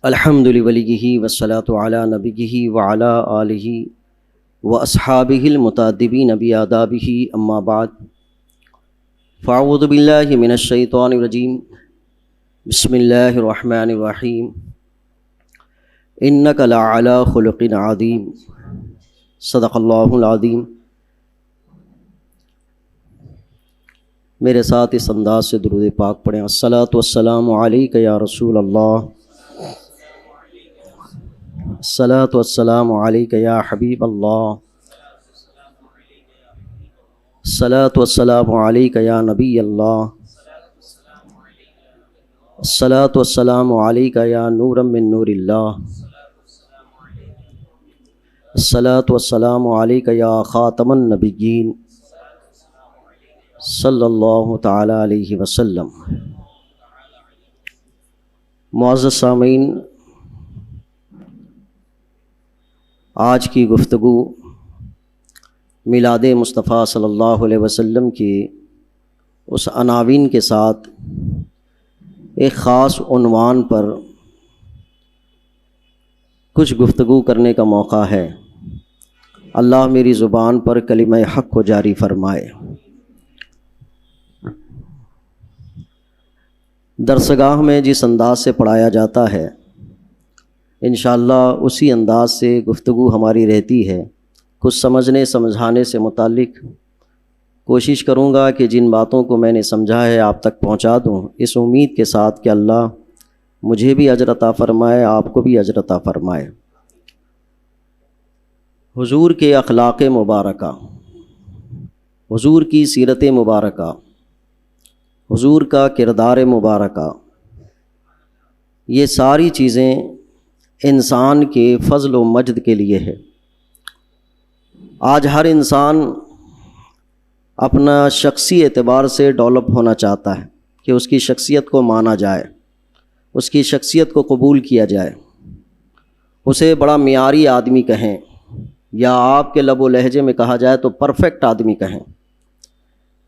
الحمد لولیہ والصلاة علی نبیہ وعلی آلہ واصحابہ المتادبین بآدابہ اما بعد فاعوذ باللہ من الشیطان الرجیم بسم اللہ الرحمن الرحیم انک لعلی خلق عظیم صدق اللہ العظیم۔ میرے ساتھ اس انداز سے درود پاک پڑھیں۔ الصلاۃ والسلام علیک یا رسول اللہ، الصلاۃ والسلام علیک یا حبیب اللہ، الصلاۃ والسلام علیک یا نبی اللہ، الصلاۃ والسلام علیک یا نورا من نور اللہ، الصلاۃ والسلام علیک یا خاتم النبیین صلی اللہ تعالی علیہ وسلم۔ معزز سامعین، آج کی گفتگو میلاد مصطفیٰ صلی اللہ علیہ وسلم کی اس عناوین کے ساتھ ایک خاص عنوان پر کچھ گفتگو کرنے کا موقع ہے۔ اللہ میری زبان پر کلمہ حق کو جاری فرمائے۔ درسگاہ میں جس انداز سے پڑھایا جاتا ہے انشاءاللہ اسی انداز سے گفتگو ہماری رہتی ہے۔ کچھ سمجھنے سمجھانے سے متعلق کوشش کروں گا کہ جن باتوں کو میں نے سمجھا ہے آپ تک پہنچا دوں، اس امید کے ساتھ کہ اللہ مجھے بھی اجر عطا فرمائے، آپ کو بھی اجر عطا فرمائے۔ حضور کے اخلاق مبارکہ، حضور کی سیرت مبارکہ، حضور کا کردار مبارکہ، یہ ساری چیزیں انسان کے فضل و مجد کے لیے ہے۔ آج ہر انسان اپنا شخصی اعتبار سے ڈیولپ ہونا چاہتا ہے کہ اس کی شخصیت کو مانا جائے، اس کی شخصیت کو قبول کیا جائے، اسے بڑا معیاری آدمی کہیں، یا آپ کے لب و لہجے میں کہا جائے تو پرفیکٹ آدمی کہیں۔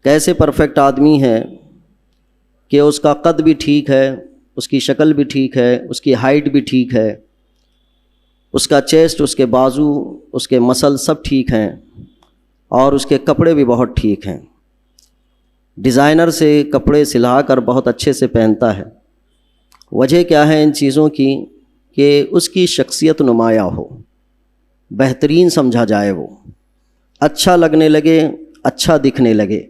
کیسے پرفیکٹ آدمی ہے کہ اس کا قد بھی ٹھیک ہے، اس کی شکل بھی ٹھیک ہے، اس کی ہائٹ بھی ٹھیک ہے، اس کا چیسٹ، اس کے بازو، اس کے مسل سب ٹھیک ہیں، اور اس کے کپڑے بھی بہت ٹھیک ہیں۔ ڈیزائنر سے کپڑے سلا کر بہت اچھے سے پہنتا ہے۔ وجہ کیا ہے ان چیزوں کی؟ کہ اس کی شخصیت نمایاں ہو، بہترین سمجھا جائے، وہ اچھا لگنے لگے، اچھا دکھنے لگے۔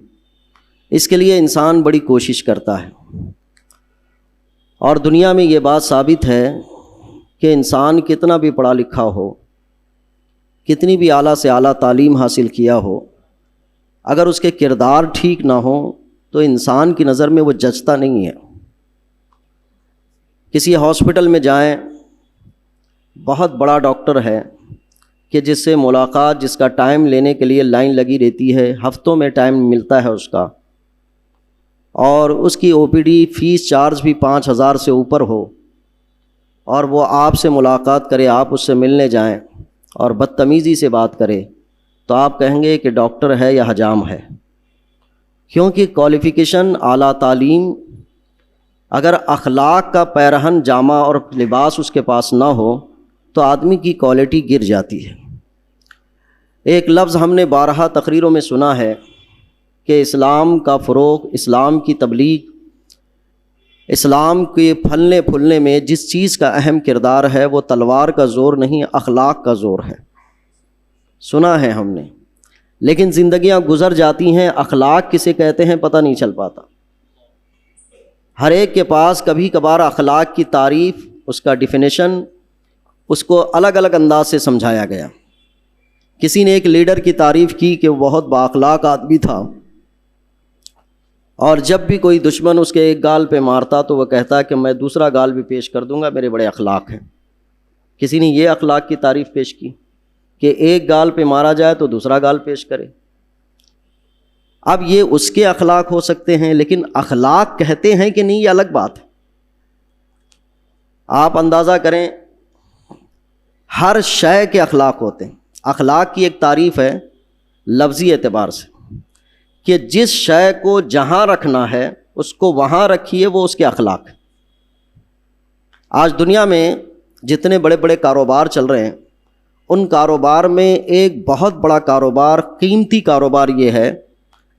اس کے لیے انسان بڑی کوشش کرتا ہے، اور دنیا میں یہ بات ثابت ہے کہ انسان کتنا بھی پڑھا لکھا ہو، کتنی بھی اعلیٰ سے اعلیٰ تعلیم حاصل کیا ہو، اگر اس کے کردار ٹھیک نہ ہو تو انسان کی نظر میں وہ جچتا نہیں ہے۔ کسی ہاسپٹل میں جائیں، بہت بڑا ڈاکٹر ہے کہ جس سے ملاقات، جس کا ٹائم لینے کے لیے لائن لگی رہتی ہے، ہفتوں میں ٹائم ملتا ہے اس کا، اور اس کی او پی ڈی فیس چارج بھی 5,000 سے اوپر ہو، اور وہ آپ سے ملاقات کرے، آپ اس سے ملنے جائیں اور بدتمیزی سے بات کرے، تو آپ کہیں گے کہ ڈاکٹر ہے یا حجام ہے۔ کیونکہ کوالیفیکیشن، اعلیٰ تعلیم، اگر اخلاق کا پیرہن جامہ اور لباس اس کے پاس نہ ہو تو آدمی کی کوالٹی گر جاتی ہے۔ ایک لفظ ہم نے بارہا تقریروں میں سنا ہے کہ اسلام کا فروغ، اسلام کی تبلیغ، اسلام کے پھلنے پھولنے میں جس چیز کا اہم کردار ہے وہ تلوار کا زور نہیں، اخلاق کا زور ہے۔ سنا ہے ہم نے، لیکن زندگیاں گزر جاتی ہیں، اخلاق کسے کہتے ہیں پتہ نہیں چل پاتا۔ ہر ایک کے پاس کبھی کبھار اخلاق کی تعریف، اس کا ڈیفینیشن اس کو الگ الگ انداز سے سمجھایا گیا۔ کسی نے ایک لیڈر کی تعریف کی کہ وہ بہت بااخلاق آدمی تھا، اور جب بھی کوئی دشمن اس کے ایک گال پہ مارتا تو وہ کہتا کہ میں دوسرا گال بھی پیش کر دوں گا، میرے بڑے اخلاق ہیں۔ کسی نے یہ اخلاق کی تعریف پیش کی کہ ایک گال پہ مارا جائے تو دوسرا گال پیش کرے۔ اب یہ اس کے اخلاق ہو سکتے ہیں، لیکن اخلاق کہتے ہیں کہ نہیں، یہ الگ بات ہے۔ آپ اندازہ کریں، ہر شے کے اخلاق ہوتے ہیں۔ اخلاق کی ایک تعریف ہے لفظی اعتبار سے کہ جس شے کو جہاں رکھنا ہے اس کو وہاں رکھیے، وہ اس کے اخلاق ہے۔ آج دنیا میں جتنے بڑے بڑے کاروبار چل رہے ہیں ان کاروبار میں ایک بہت بڑا کاروبار، قیمتی کاروبار یہ ہے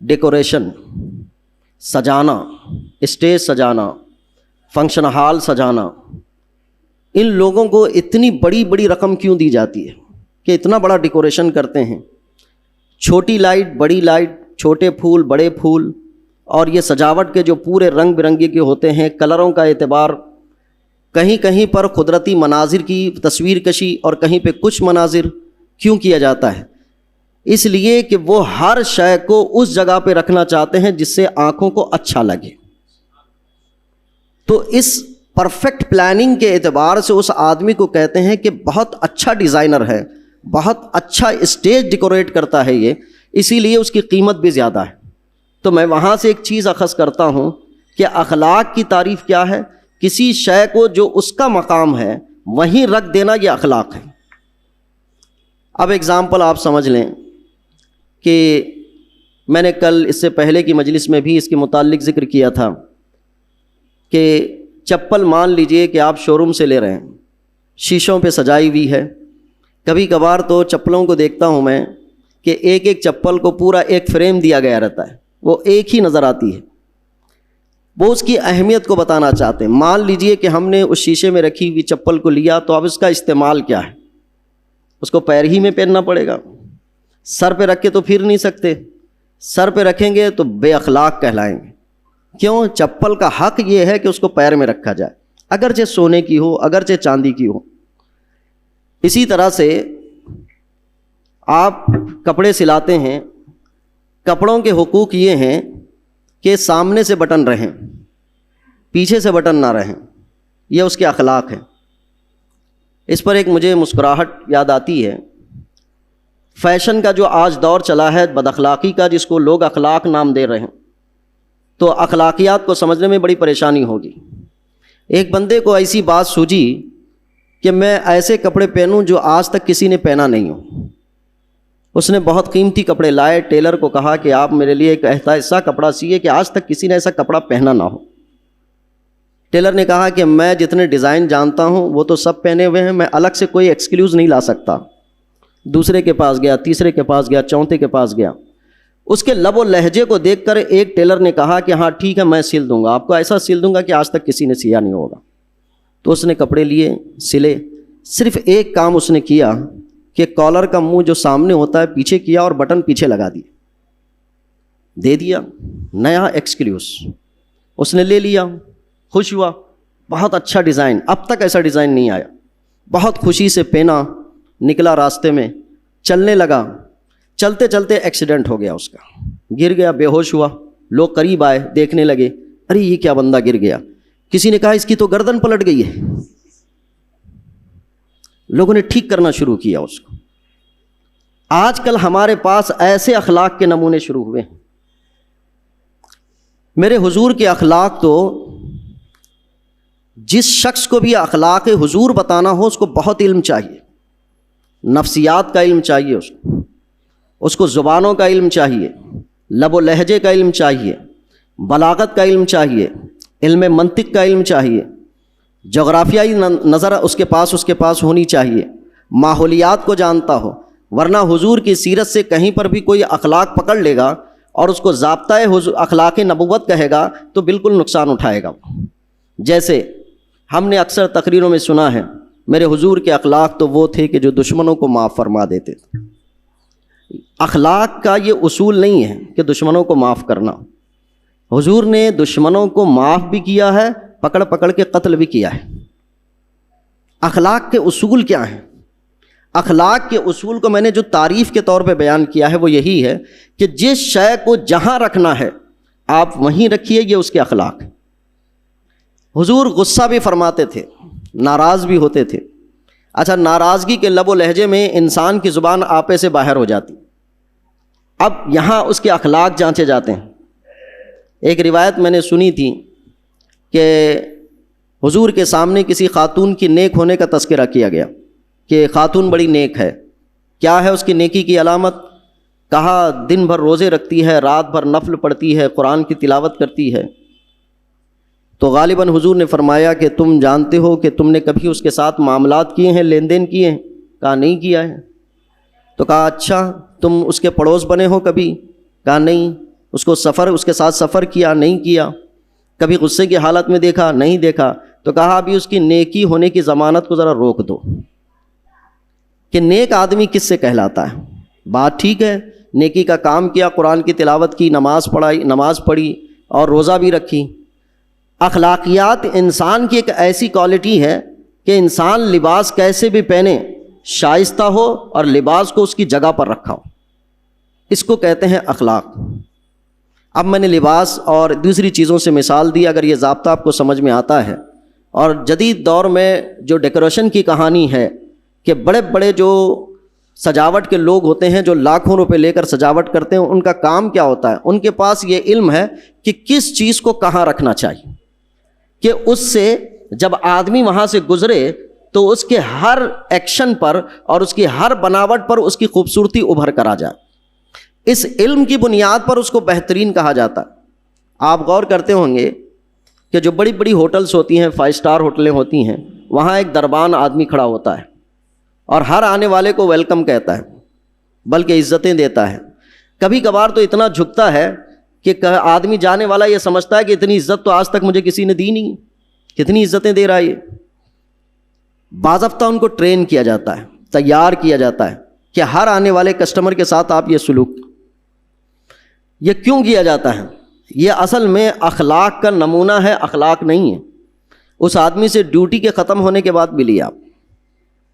ڈیکوریشن، سجانا، اسٹیج سجانا، فنکشن ہال سجانا۔ ان لوگوں کو اتنی بڑی بڑی رقم کیوں دی جاتی ہے کہ اتنا بڑا ڈیکوریشن کرتے ہیں؟ چھوٹی لائٹ، بڑی لائٹ، چھوٹے پھول، بڑے پھول، اور یہ سجاوٹ کے جو پورے رنگ برنگی کے ہوتے ہیں، کلروں کا اعتبار، کہیں کہیں پر قدرتی مناظر کی تصویر کشی اور کہیں پہ کچھ مناظر کیوں کیا جاتا ہے؟ اس لیے کہ وہ ہر شے کو اس جگہ پہ رکھنا چاہتے ہیں جس سے آنکھوں کو اچھا لگے۔ تو اس پرفیکٹ پلاننگ کے اعتبار سے اس آدمی کو کہتے ہیں کہ بہت اچھا ڈیزائنر ہے، بہت اچھا اسٹیج ڈیکوریٹ کرتا ہے یہ، اسی لیے اس کی قیمت بھی زیادہ ہے۔ تو میں وہاں سے ایک چیز اخذ کرتا ہوں کہ اخلاق کی تعریف کیا ہے؟ کسی شے کو جو اس کا مقام ہے وہیں رکھ دینا، یہ اخلاق ہے۔ اب ایگزامپل آپ سمجھ لیں کہ میں نے کل اس سے پہلے کی مجلس میں بھی اس کے متعلق ذکر کیا تھا کہ چپل مان لیجئے کہ آپ شو روم سے لے رہے ہیں، شیشوں پہ سجائی ہوئی ہے۔ کبھی کبھار تو چپلوں کو دیکھتا ہوں میں کہ ایک ایک چپل کو پورا ایک فریم دیا گیا رہتا ہے، وہ ایک ہی نظر آتی ہے۔ وہ اس کی اہمیت کو بتانا چاہتے ہیں۔ مان لیجئے کہ ہم نے اس شیشے میں رکھی ہوئی چپل کو لیا، تو اب اس کا استعمال کیا ہے؟ اس کو پیر ہی میں پہننا پڑے گا، سر پہ رکھ کے تو پھر نہیں سکتے، سر پہ رکھیں گے تو بے اخلاق کہلائیں گے۔ کیوں؟ چپل کا حق یہ ہے کہ اس کو پیر میں رکھا جائے، اگرچہ سونے کی ہو، اگرچہ چاندی کی ہو۔ اسی طرح سے آپ کپڑے سلاتے ہیں، کپڑوں کے حقوق یہ ہیں کہ سامنے سے بٹن رہیں، پیچھے سے بٹن نہ رہیں، یہ اس کے اخلاق ہیں۔ اس پر ایک مجھے مسکراہٹ یاد آتی ہے۔ فیشن کا جو آج دور چلا ہے بد اخلاقی کا، جس کو لوگ اخلاق نام دے رہے ہیں، تو اخلاقیات کو سمجھنے میں بڑی پریشانی ہوگی۔ ایک بندے کو ایسی بات سوجی کہ میں ایسے کپڑے پہنوں جو آج تک کسی نے پہنا نہیں ہو۔ اس نے بہت قیمتی کپڑے لائے، ٹیلر کو کہا کہ آپ میرے لیے ایک ایسا کپڑا سیے کہ آج تک کسی نے ایسا کپڑا پہنا نہ ہو۔ ٹیلر نے کہا کہ میں جتنے ڈیزائن جانتا ہوں وہ تو سب پہنے ہوئے ہیں، میں الگ سے کوئی ایکسکیوز نہیں لا سکتا۔ دوسرے کے پاس گیا، تیسرے کے پاس گیا، چوتھے کے پاس گیا۔ اس کے لب و لہجے کو دیکھ کر ایک ٹیلر نے کہا کہ ہاں ٹھیک ہے، میں سل دوں گا، آپ کو ایسا سل دوں گا کہ آج تک کسی نے سیا نہیں ہوگا۔ تو اس نے کپڑے لیے، سلے۔ صرف ایک کام اس نے کیا کہ کالر کا منہ جو سامنے ہوتا ہے پیچھے کیا اور بٹن پیچھے لگا دیا، دے دیا، نیا ایکسکلوز اس نے لے لیا، خوش ہوا، بہت اچھا ڈیزائن، اب تک ایسا ڈیزائن نہیں آیا۔ بہت خوشی سے پہنا، نکلا راستے میں، چلنے لگا۔ چلتے چلتے ایکسیڈنٹ ہو گیا، اس کا گر گیا، بے ہوش ہوا۔ لوگ قریب آئے، دیکھنے لگے، ارے یہ کیا بندہ گر گیا؟ کسی نے کہا اس کی تو گردن پلٹ گئی ہے۔ لوگوں نے ٹھیک کرنا شروع کیا اس کو۔ آج کل ہمارے پاس ایسے اخلاق کے نمونے شروع ہوئے ہیں۔ میرے حضور کے اخلاق تو جس شخص کو بھی اخلاق حضور بتانا ہو اس کو بہت علم چاہیے، نفسیات کا علم چاہیے، اس کو زبانوں کا علم چاہیے، لب و لہجے کا علم چاہیے، بلاغت کا علم چاہیے، علم منطق کا علم چاہیے، جغرافیائی نظر اس کے پاس ہونی چاہیے، ماحولیات کو جانتا ہو، ورنہ حضور کی سیرت سے کہیں پر بھی کوئی اخلاق پکڑ لے گا اور اس کو ضابطۂ اخلاق نبوت کہے گا تو بالکل نقصان اٹھائے گا۔ جیسے ہم نے اکثر تقریروں میں سنا ہے، میرے حضور کے اخلاق تو وہ تھے کہ جو دشمنوں کو معاف فرما دیتے تھے۔ اخلاق کا یہ اصول نہیں ہے کہ دشمنوں کو معاف کرنا۔ حضور نے دشمنوں کو معاف بھی کیا ہے، پکڑ پکڑ کے قتل بھی کیا ہے۔ اخلاق کے اصول کیا ہیں؟ اخلاق کے اصول کو میں نے جو تعریف کے طور پہ بیان کیا ہے وہ یہی ہے کہ جس شے کو جہاں رکھنا ہے آپ وہیں رکھیے، یہ اس کے اخلاق ہے۔ حضور غصہ بھی فرماتے تھے، ناراض بھی ہوتے تھے۔ اچھا، ناراضگی کے لب و لہجے میں انسان کی زبان آپے سے باہر ہو جاتی، اب یہاں اس کے اخلاق جانچے جاتے ہیں۔ ایک روایت میں نے سنی تھی کہ حضور کے سامنے کسی خاتون کی نیک ہونے کا تذکرہ کیا گیا کہ خاتون بڑی نیک ہے۔ کیا ہے اس کی نیکی کی علامت؟ کہا دن بھر روزے رکھتی ہے، رات بھر نفل پڑھتی ہے، قرآن کی تلاوت کرتی ہے۔ تو غالباً حضور نے فرمایا کہ تم جانتے ہو کہ تم نے کبھی اس کے ساتھ معاملات کیے ہیں، لین دین کیے ہیں؟ کہا نہیں کیا ہے۔ تو کہا اچھا تم اس کے پڑوس بنے ہو کبھی؟ کہا نہیں۔ اس کے ساتھ سفر کیا؟ نہیں کیا۔ کبھی غصے کی حالت میں دیکھا؟ نہیں دیکھا۔ تو کہا ابھی اس کی نیکی ہونے کی ضمانت کو ذرا روک دو کہ نیک آدمی کس سے کہلاتا ہے۔ بات ٹھیک ہے، نیکی کا کام کیا، قرآن کی تلاوت کی، نماز پڑھی اور روزہ بھی رکھی۔ اخلاقیات انسان کی ایک ایسی کوالٹی ہے کہ انسان لباس کیسے بھی پہنے، شائستہ ہو اور لباس کو اس کی جگہ پر رکھا ہو، اس کو کہتے ہیں اخلاق۔ اب میں نے لباس اور دوسری چیزوں سے مثال دی، اگر یہ ضابطہ آپ کو سمجھ میں آتا ہے۔ اور جدید دور میں جو ڈیکوریشن کی کہانی ہے کہ بڑے بڑے جو سجاوٹ کے لوگ ہوتے ہیں جو لاکھوں روپے لے کر سجاوٹ کرتے ہیں، ان کا کام کیا ہوتا ہے؟ ان کے پاس یہ علم ہے کہ کس چیز کو کہاں رکھنا چاہیے کہ اس سے جب آدمی وہاں سے گزرے تو اس کے ہر ایکشن پر اور اس کی ہر بناوٹ پر اس کی خوبصورتی ابھر کر آ جائے۔ اس علم کی بنیاد پر اس کو بہترین کہا جاتا ہے۔ آپ غور کرتے ہوں گے کہ جو بڑی بڑی ہوٹلز ہوتی ہیں، 5 اسٹار ہوٹلیں ہوتی ہیں، وہاں ایک دربان آدمی کھڑا ہوتا ہے اور ہر آنے والے کو ویلکم کہتا ہے، بلکہ عزتیں دیتا ہے۔ کبھی کبھار تو اتنا جھکتا ہے کہ آدمی جانے والا یہ سمجھتا ہے کہ اتنی عزت تو آج تک مجھے کسی نے دی نہیں، کتنی عزتیں دے رہا ہے یہ۔ باضابطہ ان کو ٹرین کیا جاتا ہے، تیار کیا جاتا ہے کہ ہر آنے والے کسٹمر کے ساتھ آپ یہ سلوک۔ یہ کیوں کیا جاتا ہے؟ یہ اصل میں اخلاق کا نمونہ ہے، اخلاق نہیں ہے۔ اس آدمی سے ڈیوٹی کے ختم ہونے کے بعد ملیے آپ،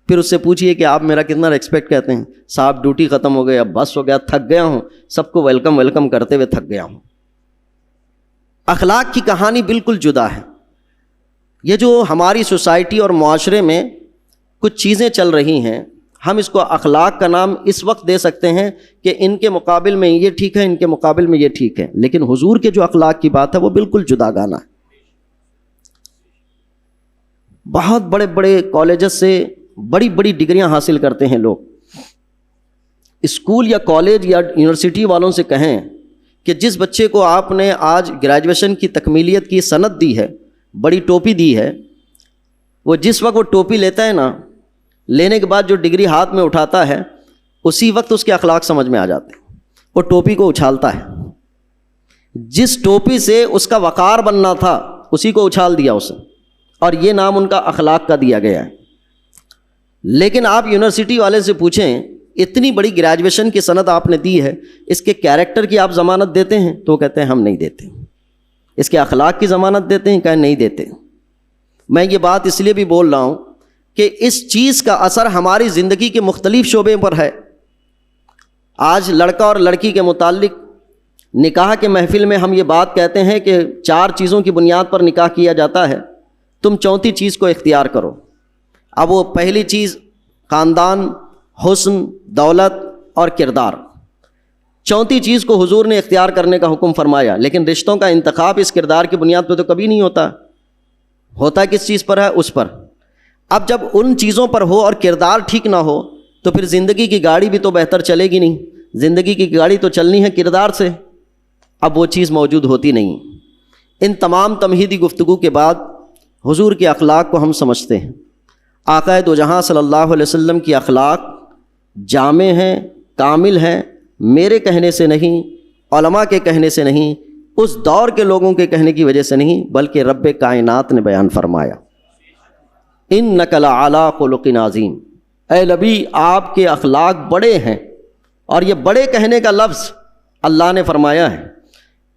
پھر اس سے پوچھئے کہ آپ میرا کتنا ایکسپیکٹ کرتے ہیں؟ صاحب ڈیوٹی ختم ہو گیا، بس ہو گیا، تھک گیا ہوں، سب کو ویلکم کرتے ہوئے تھک گیا ہوں۔ اخلاق کی کہانی بالکل جدا ہے۔ یہ جو ہماری سوسائٹی اور معاشرے میں کچھ چیزیں چل رہی ہیں، ہم اس کو اخلاق کا نام اس وقت دے سکتے ہیں کہ ان کے مقابل میں یہ ٹھیک ہے، ان کے مقابل میں یہ ٹھیک ہے، لیکن حضور کے جو اخلاق کی بات ہے وہ بالکل جدا گانا ہے۔ بہت بڑے بڑے کالجز سے بڑی بڑی ڈگریاں حاصل کرتے ہیں لوگ۔ اسکول یا کالج یا یونیورسٹی والوں سے کہیں کہ جس بچے کو آپ نے آج گریجویشن کی تکمیلیت کی سند دی ہے، بڑی ٹوپی دی ہے، وہ جس وقت وہ ٹوپی لیتا ہے نا، لینے کے بعد جو ڈگری ہاتھ میں اٹھاتا ہے، اسی وقت اس کے اخلاق سمجھ میں آ جاتے ہیں۔ وہ ٹوپی کو اچھالتا ہے، جس ٹوپی سے اس کا وقار بننا تھا اسی کو اچھال دیا اسے، اور یہ نام ان کا اخلاق کا دیا گیا ہے۔ لیکن آپ یونیورسٹی والے سے پوچھیں، اتنی بڑی گریجویشن کی سند آپ نے دی ہے، اس کے کیریکٹر کی آپ ضمانت دیتے ہیں؟ تو کہتے ہیں ہم نہیں دیتے۔ اس کے اخلاق کی ضمانت دیتے ہیں؟ کہ نہیں دیتے۔ میں یہ بات اس لیے بھی بول رہا ہوں کہ اس چیز کا اثر ہماری زندگی کے مختلف شعبے پر ہے۔ آج لڑکا اور لڑکی کے متعلق نکاح کے محفل میں ہم یہ بات کہتے ہیں کہ 4 چیزوں کی بنیاد پر نکاح کیا جاتا ہے، تم 4تھی چیز کو اختیار کرو۔ اب وہ پہلی چیز خاندان، حسن، دولت اور کردار، 4تھی چیز کو حضور نے اختیار کرنے کا حکم فرمایا، لیکن رشتوں کا انتخاب اس کردار کی بنیاد پہ تو کبھی نہیں ہوتا کس چیز پر ہے؟ اس پر۔ اب جب ان چیزوں پر ہو اور کردار ٹھیک نہ ہو تو پھر زندگی کی گاڑی بھی تو بہتر چلے گی نہیں۔ زندگی کی گاڑی تو چلنی ہے کردار سے، اب وہ چیز موجود ہوتی نہیں۔ ان تمام تمہیدی گفتگو کے بعد حضور کے اخلاق کو ہم سمجھتے ہیں۔ آقا دو جہاں صلی اللہ علیہ وسلم کی اخلاق جامع ہیں، کامل ہیں، میرے کہنے سے نہیں، علماء کے کہنے سے نہیں، اس دور کے لوگوں کے کہنے کی وجہ سے نہیں، بلکہ رب کائنات نے بیان فرمایا۔ اِنَّكَ لَعَلَىٰ خُلُقٍ عَظِيمٍ، اے نبی آپ کے اخلاق بڑے ہیں۔ اور یہ بڑے کہنے کا لفظ اللہ نے فرمایا ہے۔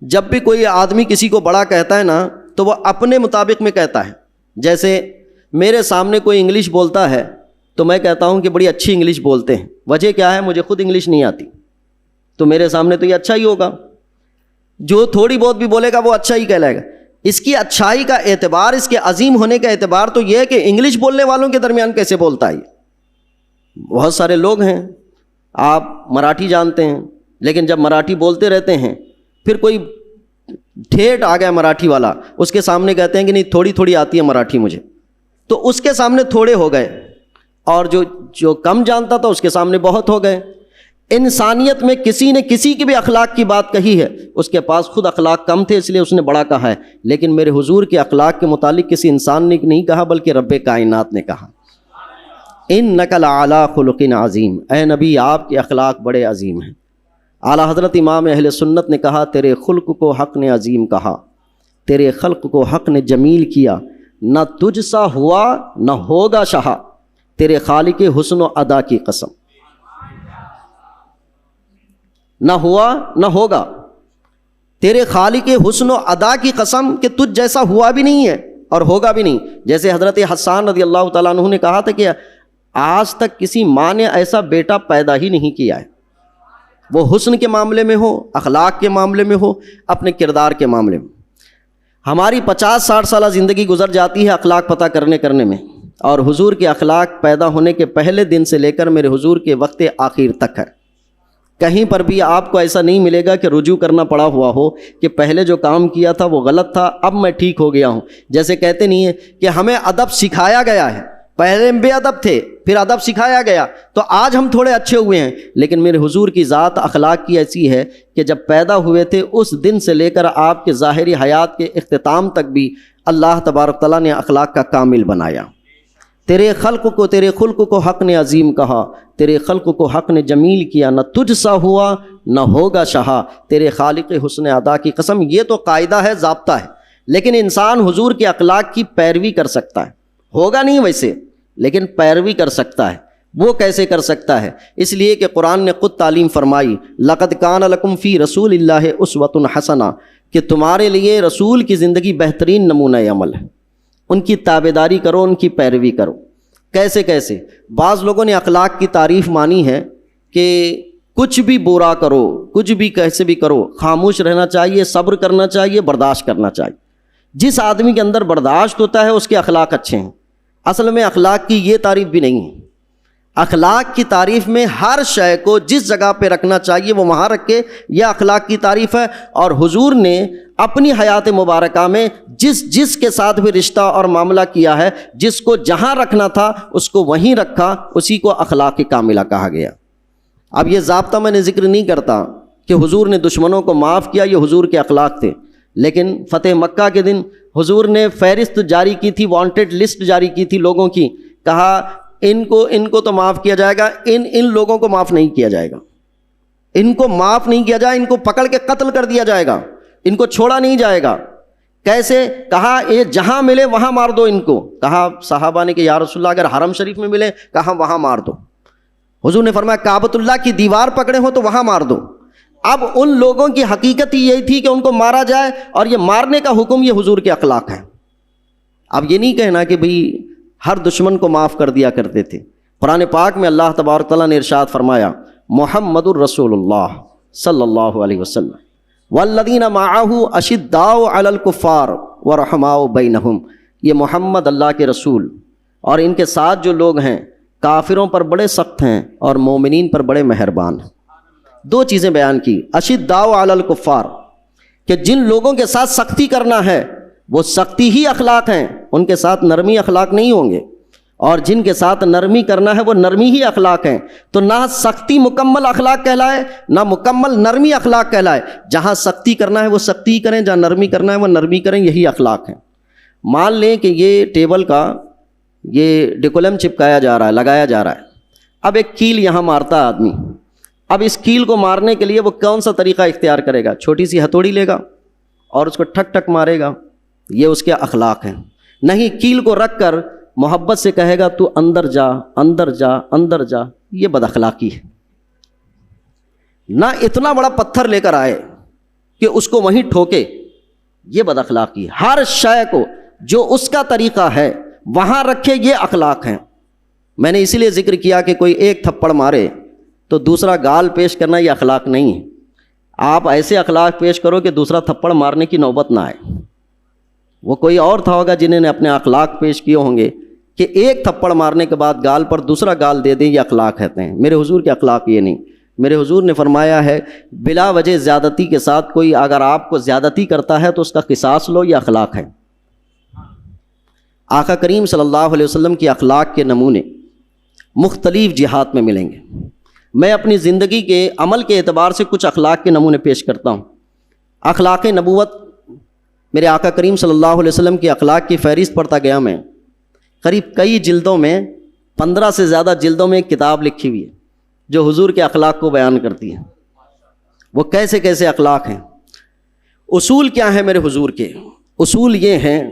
جب بھی کوئی آدمی کسی کو بڑا کہتا ہے نا تو وہ اپنے مطابق میں کہتا ہے۔ جیسے میرے سامنے کوئی انگلش بولتا ہے تو میں کہتا ہوں کہ بڑی اچھی انگلش بولتے ہیں، وجہ کیا ہے؟ مجھے خود انگلش نہیں آتی، تو میرے سامنے تو یہ اچھا ہی ہوگا۔ جو تھوڑی بہت بھی بولے گا وہ اچھا ہی کہلائے گا۔ اس کی اچھائی کا اعتبار، اس کے عظیم ہونے کا اعتبار تو یہ ہے کہ انگلش بولنے والوں کے درمیان کیسے بولتا ہے۔ بہت سارے لوگ ہیں، آپ مراٹھی جانتے ہیں، لیکن جب مراٹھی بولتے رہتے ہیں پھر کوئی ٹھیٹ آ گیا مراٹھی والا، اس کے سامنے کہتے ہیں کہ نہیں تھوڑی تھوڑی آتی ہے مراٹھی مجھے، تو اس کے سامنے تھوڑے ہو گئے، اور جو کم جانتا تھا اس کے سامنے بہت ہو گئے۔ انسانیت میں کسی نے کسی کی بھی اخلاق کی بات کہی ہے، اس کے پاس خود اخلاق کم تھے اس لیے اس نے بڑا کہا ہے، لیکن میرے حضور کے اخلاق کے متعلق کسی انسان نے نہیں کہا بلکہ رب کائنات نے کہا، انک لعلی خلق عظیم، اے نبی آپ کے اخلاق بڑے عظیم ہیں۔ اعلیٰ حضرت امام اہل سنت نے کہا تیرے خلق کو حق نے عظیم کہا، تیرے خلق کو حق نے جمیل کیا، نہ تجھ سا ہوا نہ ہوگا شہا، تیرے خالق حسن و ادا کی قسم، نہ ہوا نہ ہوگا، تیرے خالق حسن و ادا کی قسم کہ تجھ جیسا ہوا بھی نہیں ہے اور ہوگا بھی نہیں۔ جیسے حضرت حسان رضی اللہ تعالیٰ عنہ نے کہا تھا کہ آج تک کسی ماں نے ایسا بیٹا پیدا ہی نہیں کیا ہے، وہ حسن کے معاملے میں ہو، اخلاق کے معاملے میں ہو، اپنے کردار کے معاملے میں۔ ہماری 50-60 سالہ زندگی گزر جاتی ہے اخلاق پتہ کرنے میں، اور حضور کے اخلاق پیدا ہونے کے پہلے دن سے لے کر میرے حضور کے وقت آخر تک ہے۔ کہیں پر بھی آپ کو ایسا نہیں ملے گا کہ رجوع کرنا پڑا ہوا ہو کہ پہلے جو کام کیا تھا وہ غلط تھا، اب میں ٹھیک ہو گیا ہوں۔ جیسے کہتے نہیں ہیں کہ ہمیں ادب سکھایا گیا ہے، پہلے بے ادب تھے پھر ادب سکھایا گیا تو آج ہم تھوڑے اچھے ہوئے ہیں، لیکن میرے حضور کی ذات اخلاق کی ایسی ہے کہ جب پیدا ہوئے تھے اس دن سے لے کر آپ کے ظاہری حیات کے اختتام تک بھی اللہ تبارک تعالیٰ نے اخلاق کا کامل بنایا۔ تیرے خلق کو حق نے عظیم کہا، تیرے خلق کو حق نے جمیل کیا، نہ تجھ سا ہوا نہ ہوگا شہا، تیرے خالق حسن ادا کی قسم۔ یہ تو قاعدہ ہے، ضابطہ ہے، لیکن انسان حضور کے اخلاق کی پیروی کر سکتا ہے، ہوگا نہیں ویسے لیکن پیروی کر سکتا ہے۔ وہ کیسے کر سکتا ہے؟ اس لیے کہ قرآن نے خود تعلیم فرمائی، لقد کان لکم فی رسول اللہ اسوۃ حسنہ، کہ تمہارے لیے رسول کی زندگی بہترین نمونہ عمل ہے، ان کی تابعداری کرو، ان کی پیروی کرو۔ کیسے؟ بعض لوگوں نے اخلاق کی تعریف مانی ہے کہ کچھ بھی برا کرو، کچھ بھی کیسے بھی کرو، خاموش رہنا چاہیے، صبر کرنا چاہیے، برداشت کرنا چاہیے۔ جس آدمی کے اندر برداشت ہوتا ہے اس کے اخلاق اچھے ہیں۔ اصل میں اخلاق کی یہ تعریف بھی نہیں ہے۔ اخلاق کی تعریف میں ہر شے کو جس جگہ پہ رکھنا چاہیے وہ وہاں رکھے، یہ اخلاق کی تعریف ہے۔ اور حضور نے اپنی حیات مبارکہ میں جس کے ساتھ بھی رشتہ اور معاملہ کیا ہے، جس کو جہاں رکھنا تھا اس کو وہیں رکھا، اسی کو اخلاق کاملہ کہا گیا۔ اب یہ ضابطہ میں نے ذکر نہیں کرتا کہ حضور نے دشمنوں کو معاف کیا، یہ حضور کے اخلاق تھے، لیکن فتح مکہ کے دن حضور نے فہرست جاری کی تھی، وانٹڈ لسٹ جاری کی تھی لوگوں کی، کہا ان کو تو معاف کیا جائے گا، ان لوگوں کو معاف نہیں کیا جائے گا، ان کو معاف نہیں کیا جائے، ان کو پکڑ کے قتل کر دیا جائے گا، ان کو چھوڑا نہیں جائے گا۔ کیسے؟ کہا یہ جہاں ملے وہاں مار دو ان کو۔ کہا صحابہ نے کہ یا رسول اللہ اگر حرم شریف میں ملے، کہا وہاں مار دو۔ حضور نے فرمایا کعبۃ اللہ کی دیوار پکڑے ہو تو وہاں مار دو۔ اب ان لوگوں کی حقیقت ہی یہی تھی کہ ان کو مارا جائے، اور یہ مارنے کا حکم یہ حضور کے اخلاق ہے۔ اب یہ نہیں کہنا کہ بھئی ہر دشمن کو معاف کر دیا کرتے تھے۔ قرآن پاک میں اللہ تبارک تعالیٰ نے ارشاد فرمایا، محمد الرسول اللہ صلی اللہ علیہ وسلم والذین معہ اشداء علی الکفار ورحماء بینہم، یہ محمد اللہ کے رسول اور ان کے ساتھ جو لوگ ہیں کافروں پر بڑے سخت ہیں اور مومنین پر بڑے مہربان ہیں۔ دو چیزیں بیان کی، اشداء علی الکفار، کہ جن لوگوں کے ساتھ سختی کرنا ہے وہ سختی ہی اخلاق ہیں، ان کے ساتھ نرمی اخلاق نہیں ہوں گے، اور جن کے ساتھ نرمی کرنا ہے وہ نرمی ہی اخلاق ہیں۔ تو نہ سختی مکمل اخلاق کہلائے، نہ مکمل نرمی اخلاق کہلائے۔ جہاں سختی کرنا ہے وہ سختی کریں، جہاں نرمی کرنا ہے وہ نرمی کریں، یہی اخلاق ہیں۔ مان لیں کہ یہ ٹیبل کا یہ ڈیکولم چپکایا جا رہا ہے، لگایا جا رہا ہے، اب ایک کیل یہاں مارتا ہے آدمی، اب اس کیل کو مارنے کے لیے وہ کون سا طریقہ اختیار کرے گا؟ چھوٹی سی ہتھوڑی لے گا اور اس کو ٹھک ٹھک مارے گا، یہ اس کے اخلاق ہیں۔ نہیں، کیل کو رکھ کر محبت سے کہے گا تو اندر جا اندر جا اندر جا، یہ بد اخلاقی ہے۔ نہ اتنا بڑا پتھر لے کر آئے کہ اس کو وہیں ٹھوکے، یہ بد اخلاقی ہے۔ ہر شے کو جو اس کا طریقہ ہے وہاں رکھے، یہ اخلاق ہیں۔ میں نے اسی لیے ذکر کیا کہ کوئی ایک تھپڑ مارے تو دوسرا گال پیش کرنا یہ اخلاق نہیں ہے۔ آپ ایسے اخلاق پیش کرو کہ دوسرا تھپڑ مارنے کی نوبت نہ آئے۔ وہ کوئی اور تھا ہوگا جنہیں نے اپنے اخلاق پیش کیے ہوں گے کہ ایک تھپڑ مارنے کے بعد گال پر دوسرا گال دے دیں، یہ اخلاق کہتے ہیں۔ میرے حضور کے اخلاق یہ نہیں۔ میرے حضور نے فرمایا ہے بلا وجہ زیادتی کے ساتھ کوئی اگر آپ کو زیادتی کرتا ہے تو اس کا قصاص لو، یہ اخلاق ہے۔ آقا کریم صلی اللہ علیہ وسلم کی اخلاق کے نمونے مختلف جہات میں ملیں گے۔ میں اپنی زندگی کے عمل کے اعتبار سے کچھ اخلاق کے نمونے پیش کرتا ہوں۔ اخلاق نبوت، میرے آقا کریم صلی اللہ علیہ وسلم کی اخلاق کی فہرست پڑھتا گیا میں، قریب کئی جلدوں میں، 15 سے زیادہ جلدوں میں ایک کتاب لکھی ہوئی ہے جو حضور کے اخلاق کو بیان کرتی ہے۔ وہ کیسے کیسے اخلاق ہیں، اصول کیا ہیں میرے حضور کے؟ اصول یہ ہیں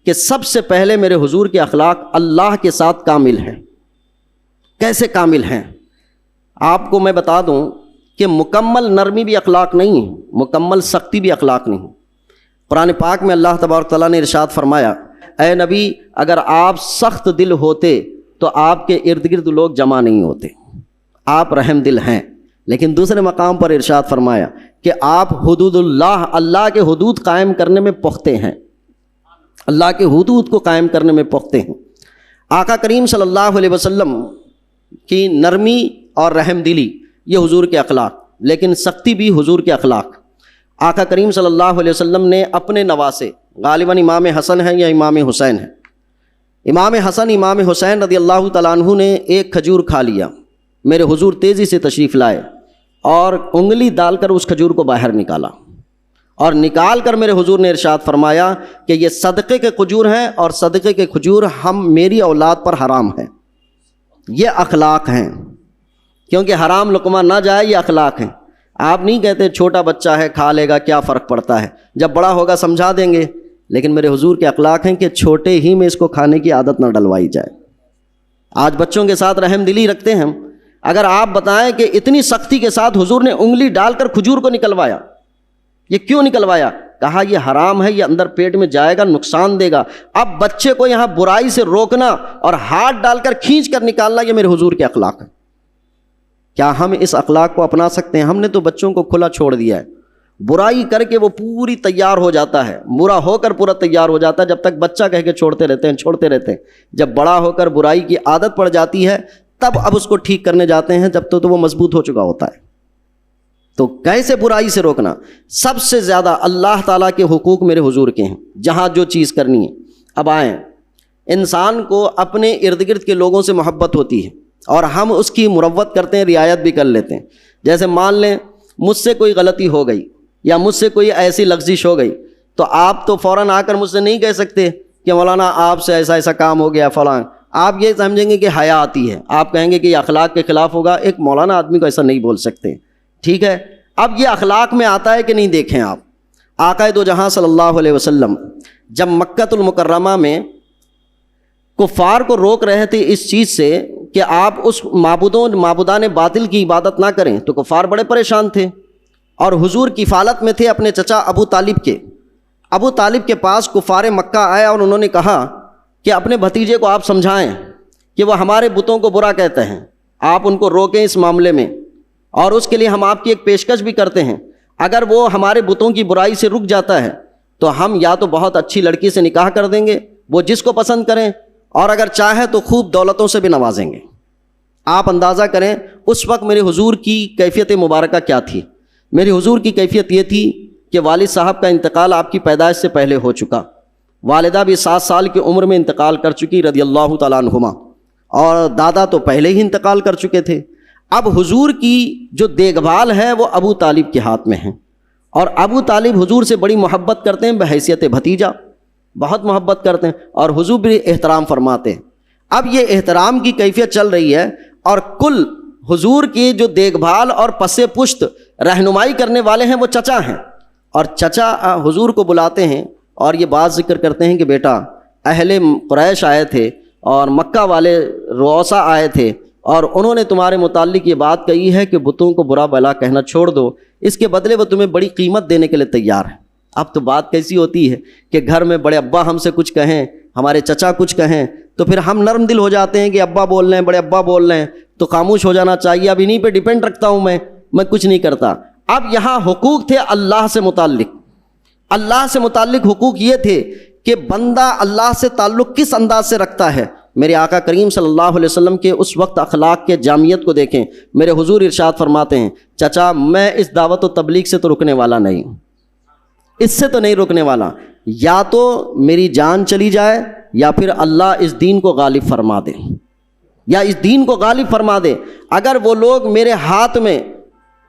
کہ سب سے پہلے میرے حضور کے اخلاق اللہ کے ساتھ کامل ہیں۔ کیسے کامل ہیں؟ آپ کو میں بتا دوں کہ مکمل نرمی بھی اخلاق نہیں ہے، مکمل سختی بھی اخلاق نہیں۔ قرآن پاک میں اللہ تبارک تعالیٰ نے ارشاد فرمایا، اے نبی اگر آپ سخت دل ہوتے تو آپ کے ارد گرد لوگ جمع نہیں ہوتے، آپ رحم دل ہیں۔ لیکن دوسرے مقام پر ارشاد فرمایا کہ آپ حدود اللہ کے حدود قائم کرنے میں پختہ ہیں، اللہ کے حدود کو قائم کرنے میں پختہ ہیں۔ آقا کریم صلی اللہ علیہ وسلم کی نرمی اور رحم دلی یہ حضور کے اخلاق، لیکن سختی بھی حضور کے اخلاق۔ آقا کریم صلی اللہ علیہ وسلم نے اپنے نواسے، غالباً امام حسن ہیں یا امام حسین ہیں، امام حسن امام حسین رضی اللہ تعالیٰ عنہ نے ایک کھجور کھا لیا، میرے حضور تیزی سے تشریف لائے اور انگلی ڈال کر اس کھجور کو باہر نکالا، اور نکال کر میرے حضور نے ارشاد فرمایا کہ یہ صدقے کے کھجور ہیں اور صدقے کے کھجور ہم میری اولاد پر حرام ہیں۔ یہ اخلاق ہیں، کیونکہ حرام لقمہ نہ جائے، یہ اخلاق ہیں۔ آپ نہیں کہتے چھوٹا بچہ ہے کھا لے گا کیا فرق پڑتا ہے، جب بڑا ہوگا سمجھا دیں گے، لیکن میرے حضور کے اخلاق ہیں کہ چھوٹے ہی میں اس کو کھانے کی عادت نہ ڈلوائی جائے۔ آج بچوں کے ساتھ رحم دلی رکھتے ہیں ہم، اگر آپ بتائیں کہ اتنی سختی کے ساتھ حضور نے انگلی ڈال کر کھجور کو نکلوایا، یہ کیوں نکلوایا؟ کہا یہ حرام ہے، یہ اندر پیٹ میں جائے گا، نقصان دے گا۔ اب بچے کو یہاں برائی سے روکنا اور ہاتھ ڈال کر کھینچ کر نکالنا، یہ میرے حضور کے اخلاق ہے۔ کیا ہم اس اخلاق کو اپنا سکتے ہیں؟ ہم نے تو بچوں کو کھلا چھوڑ دیا ہے، برائی کر کے وہ پوری تیار ہو جاتا ہے، برا ہو کر پورا تیار ہو جاتا ہے، جب تک بچہ کہہ کے چھوڑتے رہتے ہیں۔ جب بڑا ہو کر برائی کی عادت پڑ جاتی ہے تب اب اس کو ٹھیک کرنے جاتے ہیں، جب تو وہ مضبوط ہو چکا ہوتا ہے۔ تو کیسے برائی سے روکنا؟ سب سے زیادہ اللہ تعالیٰ کے حقوق میرے حضور کے ہیں، جہاں جو چیز کرنی ہے۔ اب آئیں، انسان کو اپنے ارد گرد کے لوگوں سے محبت ہوتی ہے اور ہم اس کی مروت کرتے ہیں، رعایت بھی کر لیتے ہیں۔ جیسے مان لیں مجھ سے کوئی غلطی ہو گئی یا مجھ سے کوئی ایسی لغزش ہو گئی، تو آپ تو فوراً آ کر مجھ سے نہیں کہہ سکتے کہ مولانا آپ سے ایسا ایسا کام ہو گیا فلاں۔ آپ یہ سمجھیں گے کہ حیا آتی ہے، آپ کہیں گے کہ یہ اخلاق کے خلاف ہوگا، ایک مولانا آدمی کو ایسا نہیں بول سکتے، ٹھیک ہے؟ اب یہ اخلاق میں آتا ہے کہ نہیں؟ دیکھیں آپ، آقا دو جہاں صلی اللہ علیہ وسلم جب مکۃ المکرمہ میں کفار کو روک رہے تھے اس چیز سے کہ آپ اس معبودان باطل کی عبادت نہ کریں، تو کفار بڑے پریشان تھے، اور حضور کفالت میں تھے اپنے چچا ابو طالب کے۔ ابو طالب کے پاس کفار مکہ آئے اور انہوں نے کہا کہ اپنے بھتیجے کو آپ سمجھائیں کہ وہ ہمارے بتوں کو برا کہتے ہیں، آپ ان کو روکیں اس معاملے میں، اور اس کے لیے ہم آپ کی ایک پیشکش بھی کرتے ہیں، اگر وہ ہمارے بتوں کی برائی سے رک جاتا ہے تو ہم یا تو بہت اچھی لڑکی سے نکاح کر دیں گے، وہ جس کو پسند کریں، اور اگر چاہے تو خوب دولتوں سے بھی نوازیں گے۔ آپ اندازہ کریں اس وقت میرے حضور کی کیفیت مبارکہ کیا تھی۔ میرے حضور کی کیفیت یہ تھی کہ والد صاحب کا انتقال آپ کی پیدائش سے پہلے ہو چکا، والدہ بھی 7 سال کی عمر میں انتقال کر چکی رضی اللہ تعالیٰ عنہما، اور دادا تو پہلے ہی انتقال کر چکے تھے۔ اب حضور کی جو دیکھ بھال ہے وہ ابو طالب کے ہاتھ میں ہے، اور ابو طالب حضور سے بڑی محبت کرتے ہیں بحیثیت بھتیجا، بہت محبت کرتے ہیں، اور حضور بھی احترام فرماتے ہیں۔ اب یہ احترام کی کیفیت چل رہی ہے، اور کل حضور کی جو دیکھ بھال اور پس پشت رہنمائی کرنے والے ہیں وہ چچا ہیں، اور چچا حضور کو بلاتے ہیں اور یہ بات ذکر کرتے ہیں کہ بیٹا اہل قریش آئے تھے اور مکہ والے روسا آئے تھے، اور انہوں نے تمہارے متعلق یہ بات کہی ہے کہ بتوں کو برا بلا کہنا چھوڑ دو، اس کے بدلے وہ تمہیں بڑی قیمت دینے کے لیے تیار ہیں۔ اب تو بات کیسی ہوتی ہے کہ گھر میں بڑے ابا ہم سے کچھ کہیں، ہمارے چچا کچھ کہیں، تو پھر ہم نرم دل ہو جاتے ہیں کہ ابا بول رہے ہیں، بڑے ابا بول رہے ہیں تو خاموش ہو جانا چاہیے، اب انہیں پہ ڈیپینڈ رکھتا ہوں میں کچھ نہیں کرتا۔ اب یہاں حقوق تھے اللہ سے متعلق، اللہ سے متعلق حقوق یہ تھے کہ بندہ اللہ سے تعلق کس انداز سے رکھتا ہے۔ میرے آقا کریم صلی اللہ علیہ وسلم کے اس وقت اخلاق کے جامعیت کو دیکھیں۔ میرے حضور ارشاد فرماتے ہیں چچا میں اس دعوت و تبلیغ سے تو رکنے والا نہیں، اس سے تو نہیں رکنے والا، یا تو میری جان چلی جائے یا پھر اللہ اس دین کو غالب فرما دے۔ یا اس دین کو غالب فرما دے۔ اگر وہ لوگ میرے ہاتھ میں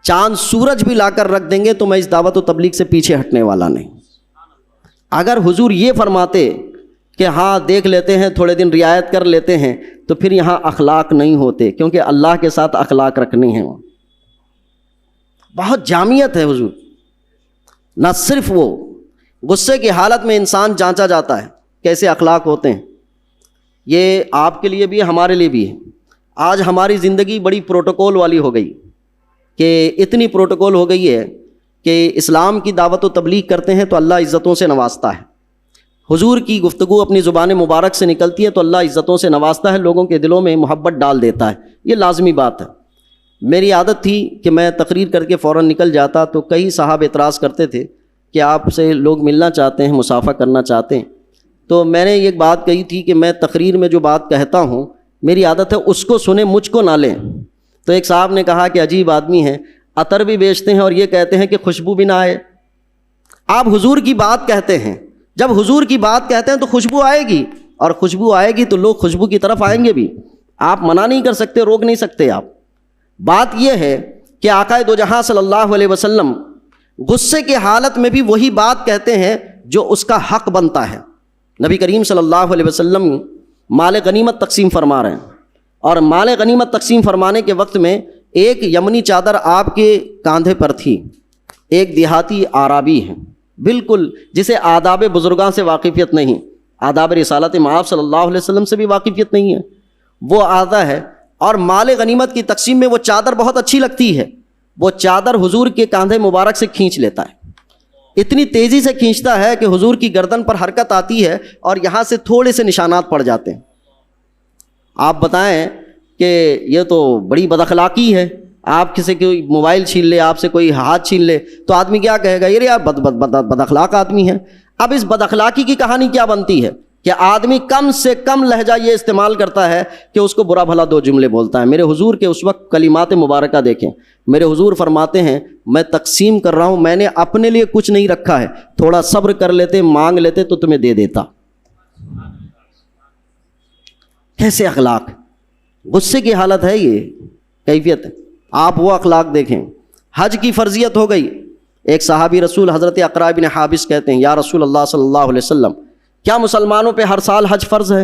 چاند سورج بھی لا کر رکھ دیں گے تو میں اس دعوت و تبلیغ سے پیچھے ہٹنے والا نہیں۔ اگر حضور یہ فرماتے کہ ہاں دیکھ لیتے ہیں، تھوڑے دن رعایت کر لیتے ہیں، تو پھر یہاں اخلاق نہیں ہوتے، کیونکہ اللہ کے ساتھ اخلاق رکھنے ہیں۔ بہت جامعیت ہے حضور۔ نہ صرف وہ غصے کی حالت میں انسان جانچا جاتا ہے کیسے اخلاق ہوتے ہیں، یہ آپ کے لیے بھی ہے، ہمارے لیے بھی ہے۔ آج ہماری زندگی بڑی پروٹوکول والی ہو گئی، کہ اتنی پروٹوکول ہو گئی ہے کہ اسلام کی دعوت و تبلیغ کرتے ہیں تو اللہ عزتوں سے نوازتا ہے، حضور کی گفتگو اپنی زبان مبارک سے نکلتی ہے تو اللہ عزتوں سے نوازتا ہے، لوگوں کے دلوں میں محبت ڈال دیتا ہے، یہ لازمی بات ہے۔ میری عادت تھی کہ میں تقریر کر کے فوراً نکل جاتا، تو کئی صاحب اعتراض کرتے تھے کہ آپ سے لوگ ملنا چاہتے ہیں، مصافحہ کرنا چاہتے ہیں۔ تو میں نے ایک بات کہی تھی کہ میں تقریر میں جو بات کہتا ہوں میری عادت ہے اس کو سنیں، مجھ کو نہ لیں۔ تو ایک صاحب نے کہا کہ عجیب آدمی ہیں، عطر بھی بیچتے ہیں اور یہ کہتے ہیں کہ خوشبو بھی نہ آئے۔ آپ حضور کی بات کہتے ہیں، جب حضور کی بات کہتے ہیں تو خوشبو آئے گی، اور خوشبو آئے گی تو لوگ خوشبو کی طرف آئیں گے بھی، آپ منع نہیں کر سکتے، روک نہیں سکتے آپ۔ بات یہ ہے کہ آقا دو جہاں صلی اللہ علیہ وسلم غصے کی حالت میں بھی وہی بات کہتے ہیں جو اس کا حق بنتا ہے۔ نبی کریم صلی اللہ علیہ وسلم مال غنیمت تقسیم فرما رہے ہیں، اور مال غنیمت تقسیم فرمانے کے وقت میں ایک یمنی چادر آپ کے کاندھے پر تھی، ایک دیہاتی آرابی ہے بالکل، جسے آداب بزرگاں سے واقفیت نہیں، آداب رسالت مآب صلی اللہ علیہ وسلم سے بھی واقفیت نہیں ہے، وہ آتا ہے اور مال غنیمت کی تقسیم میں وہ چادر بہت اچھی لگتی ہے، وہ چادر حضور کے کاندھے مبارک سے کھینچ لیتا ہے، اتنی تیزی سے کھینچتا ہے کہ حضور کی گردن پر حرکت آتی ہے اور یہاں سے تھوڑے سے نشانات پڑ جاتے ہیں۔ آپ بتائیں کہ یہ تو بڑی بد اخلاقی ہے، آپ کسی کوئی موبائل چھین لے، آپ سے کوئی ہاتھ چھین لے تو آدمی کیا کہے گا، یہ یار بد اخلاق آدمی ہے۔ اب اس بد اخلاقی کی کہانی کیا بنتی ہے کہ آدمی کم سے کم لہجہ یہ استعمال کرتا ہے کہ اس کو برا بھلا دو جملے بولتا ہے۔ میرے حضور کے اس وقت کلمات مبارکہ دیکھیں، میرے حضور فرماتے ہیں میں تقسیم کر رہا ہوں، میں نے اپنے لیے کچھ نہیں رکھا ہے، تھوڑا صبر کر لیتے، مانگ لیتے تو تمہیں دے دیتا۔ کیسے اخلاق، غصے کی حالت ہے، یہ کیفیت ہے۔ آپ وہ اخلاق دیکھیں۔ حج کی فرضیت ہو گئی، ایک صحابی رسول حضرت اقرع بن حابس کہتے ہیں یا رسول اللہ صلی اللہ علیہ وسلم، کیا مسلمانوں پہ ہر سال حج فرض ہے؟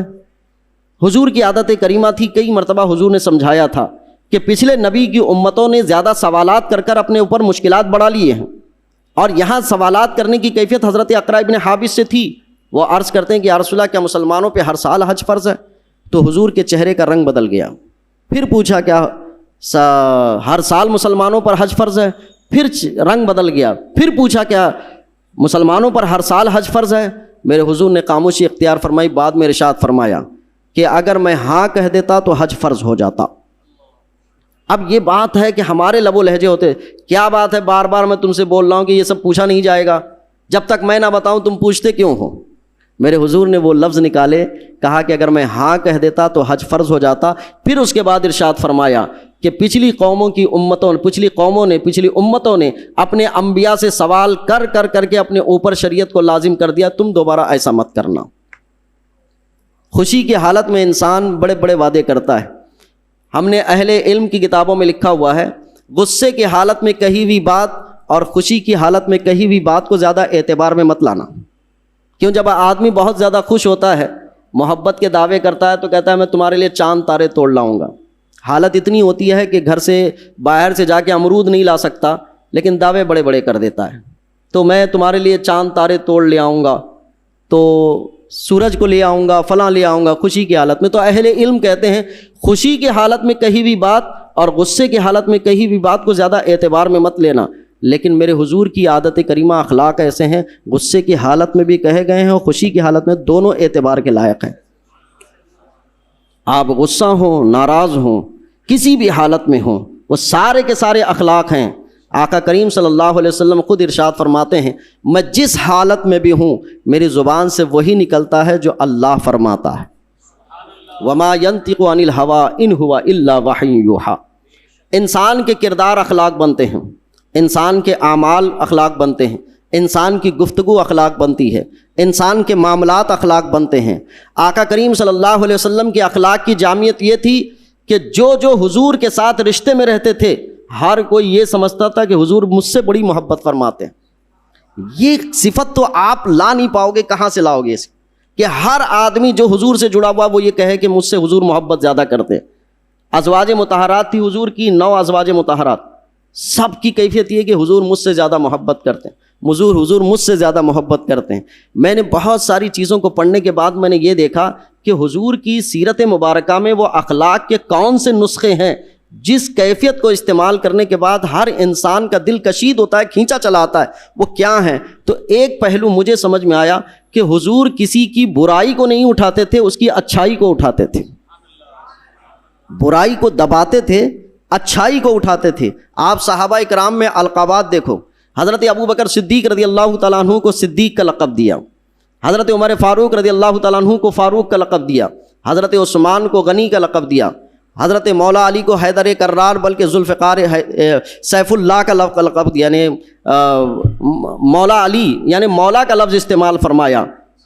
حضور کی عادت کریمہ تھی، کئی مرتبہ حضور نے سمجھایا تھا کہ پچھلے نبی کی امتوں نے زیادہ سوالات کر کر اپنے اوپر مشکلات بڑھا لیے ہیں، اور یہاں سوالات کرنے کی کیفیت حضرت اقرع بن حابس سے تھی۔ وہ عرض کرتے ہیں کہ یا رسول اللہ کیا مسلمانوں پہ ہر سال حج فرض ہے؟ تو حضور کے چہرے کا رنگ بدل گیا، پھر پوچھا کیا ہر سال مسلمانوں پر حج فرض ہے؟ پھر رنگ بدل گیا، پھر پوچھا کیا مسلمانوں پر ہر سال حج فرض ہے؟ میرے حضور نے خاموشی اختیار فرمائی، بعد میں ارشاد فرمایا کہ اگر میں ہاں کہہ دیتا تو حج فرض ہو جاتا۔ اب یہ بات ہے کہ ہمارے لب و لہجے ہوتے، کیا بات ہے بار بار میں تم سے بول رہا ہوں کہ یہ سب پوچھا نہیں جائے گا، جب تک میں نہ بتاؤں تم پوچھتے کیوں ہو؟ میرے حضور نے وہ لفظ نکالے، کہا کہ اگر میں ہاں کہہ دیتا تو حج فرض ہو جاتا۔ پھر اس کے بعد ارشاد فرمایا کہ پچھلی امتوں نے اپنے انبیاء سے سوال کر کر کر کے اپنے اوپر شریعت کو لازم کر دیا، تم دوبارہ ایسا مت کرنا۔ خوشی کی حالت میں انسان بڑے بڑے وعدے کرتا ہے۔ ہم نے اہل علم کی کتابوں میں لکھا ہوا ہے، غصے کی حالت میں کہی ہوئی بات اور خوشی کی حالت میں کہی ہوئی بات کو زیادہ اعتبار میں مت لانا۔ کیوں؟ جب آدمی بہت زیادہ خوش ہوتا ہے، محبت کے دعوے کرتا ہے تو کہتا ہے میں تمہارے لیے چاند تارے توڑ لاؤں گا۔ حالت اتنی ہوتی ہے کہ گھر سے باہر سے جا کے امرود نہیں لا سکتا، لیکن دعوے بڑے بڑے کر دیتا ہے، تو میں تمہارے لیے چاند تارے توڑ لے آؤں گا، تو سورج کو لے آؤں گا، فلاں لے آؤں گا، خوشی کی حالت میں۔ تو اہل علم کہتے ہیں خوشی کی حالت میں کہی ہوئی بات اور غصے کی حالت میں کہی ہوئی بات کو زیادہ اعتبار میں مت لینا۔ لیکن میرے حضور کی عادت کریمہ اخلاق ایسے ہیں، غصے کی حالت میں بھی کہے گئے ہیں اور خوشی کی حالت میں، دونوں اعتبار کے لائق ہیں۔ آپ غصہ ہوں، ناراض ہوں، کسی بھی حالت میں ہوں، وہ سارے کے سارے اخلاق ہیں۔ آقا کریم صلی اللہ علیہ وسلم خود ارشاد فرماتے ہیں میں جس حالت میں بھی ہوں میری زبان سے وہی نکلتا ہے جو اللہ فرماتا ہے۔ وما ينطق عن الهوى ان هو الا وحی یوحی۔ انسان کے کردار اخلاق بنتے ہیں، انسان کے اعمال اخلاق بنتے ہیں، انسان کی گفتگو اخلاق بنتی ہے، انسان کے معاملات اخلاق بنتے ہیں۔ آقا کریم صلی اللہ علیہ وسلم کی اخلاق کی جامعیت یہ تھی کہ جو حضور کے ساتھ رشتے میں رہتے تھے ہر کوئی یہ سمجھتا تھا کہ حضور مجھ سے بڑی محبت فرماتے ہیں. یہ صفت تو آپ لا نہیں پاؤ گے. کہاں سے لاؤ گے اسے کہ ہر آدمی جو حضور سے جڑا ہوا وہ یہ کہے کہ مجھ سے حضور محبت زیادہ کرتے. ازواج مطہرات تھی حضور کی 9 ازواج مطہرات, سب کی کیفیت یہ کہ حضور مجھ سے زیادہ محبت کرتے ہیں, حضور مجھ سے زیادہ محبت کرتے ہیں. میں نے بہت ساری چیزوں کو پڑھنے کے بعد میں نے یہ دیکھا کہ حضور کی سیرت مبارکہ میں وہ اخلاق کے کون سے نسخے ہیں جس کیفیت کو استعمال کرنے کے بعد ہر انسان کا دل کشید ہوتا ہے, کھینچا چلا آتا ہے, وہ کیا ہیں. تو ایک پہلو مجھے سمجھ میں آیا کہ حضور کسی کی برائی کو نہیں اٹھاتے تھے, اس کی اچھائی کو اٹھاتے تھے. برائی کو دباتے تھے, اچھائی کو اٹھاتے تھے. آپ صحابہ کرام میں القابات دیکھو. حضرت ابو بکر صدیق رضی اللہ تعالیٰ عنہ کو صدیق کا لقب دیا, حضرت عمر فاروق رضی اللہ تعالیٰ عنہ کو فاروق کا لقب دیا, حضرت عثمان کو غنی کا لقب دیا, حضرت مولا علی کو حیدر کرار بلکہ ذوالفقار سیف اللہ کا لقب دیا, یعنی مولا علی یعنی مولا کا لفظ استعمال فرمایا.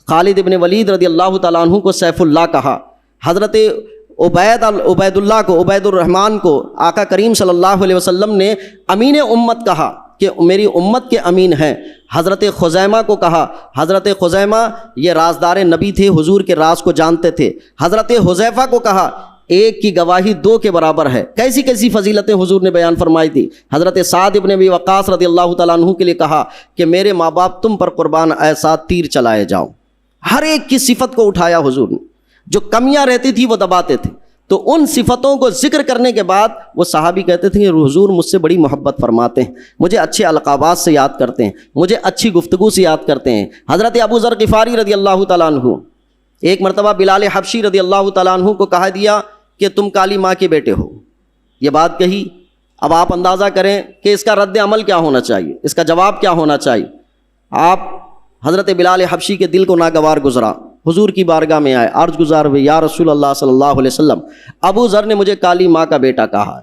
خالد ابن ولید رضی اللہ تعالیٰ عنہ کو سیف اللہ کہا. حضرت عبید اللہ کو, عبید الرحمن کو آقا کریم صلی اللہ علیہ وسلم نے امین امت کہا کہ میری امت کے امین ہیں. حضرت خزیمہ کو کہا, حضرت خزیمہ یہ رازدار نبی تھے, حضور کے راز کو جانتے تھے. حضرت حذیفہ کو کہا ایک کی گواہی 2 کے برابر ہے. کیسی کیسی فضیلتیں حضور نے بیان فرمائی تھی. حضرت سعد ابن ابی وقاص رضی اللہ تعالیٰ عنہ کے لیے کہا کہ میرے ماں باپ تم پر قربان, ایسا تیر چلائے جاؤ. ہر ایک کی صفت کو اٹھایا حضور نے, جو کمیاں رہتی تھی وہ دباتے تھے. تو ان صفتوں کو ذکر کرنے کے بعد وہ صحابی کہتے تھے کہ حضور مجھ سے بڑی محبت فرماتے ہیں, مجھے اچھے القابات سے یاد کرتے ہیں, مجھے اچھی گفتگو سے یاد کرتے ہیں. حضرت ابو ذر غفاری رضی اللہ تعالیٰ عنہ, ایک مرتبہ بلال حبشی رضی اللہ تعالیٰ عنہ کو کہا دیا کہ تم کالی ماں کے بیٹے ہو. یہ بات کہی. اب آپ اندازہ کریں کہ اس کا رد عمل کیا ہونا چاہیے, اس کا جواب کیا ہونا چاہیے. آپ حضرت بلال حبشی کے دل کو ناگوار گزرا, حضور کی بارگاہ میں آئے, عرض گزار ہوئے یا رسول اللہ صلی اللہ علیہ وسلم, ابو ذر نے مجھے کالی ماں کا بیٹا کہا ہے.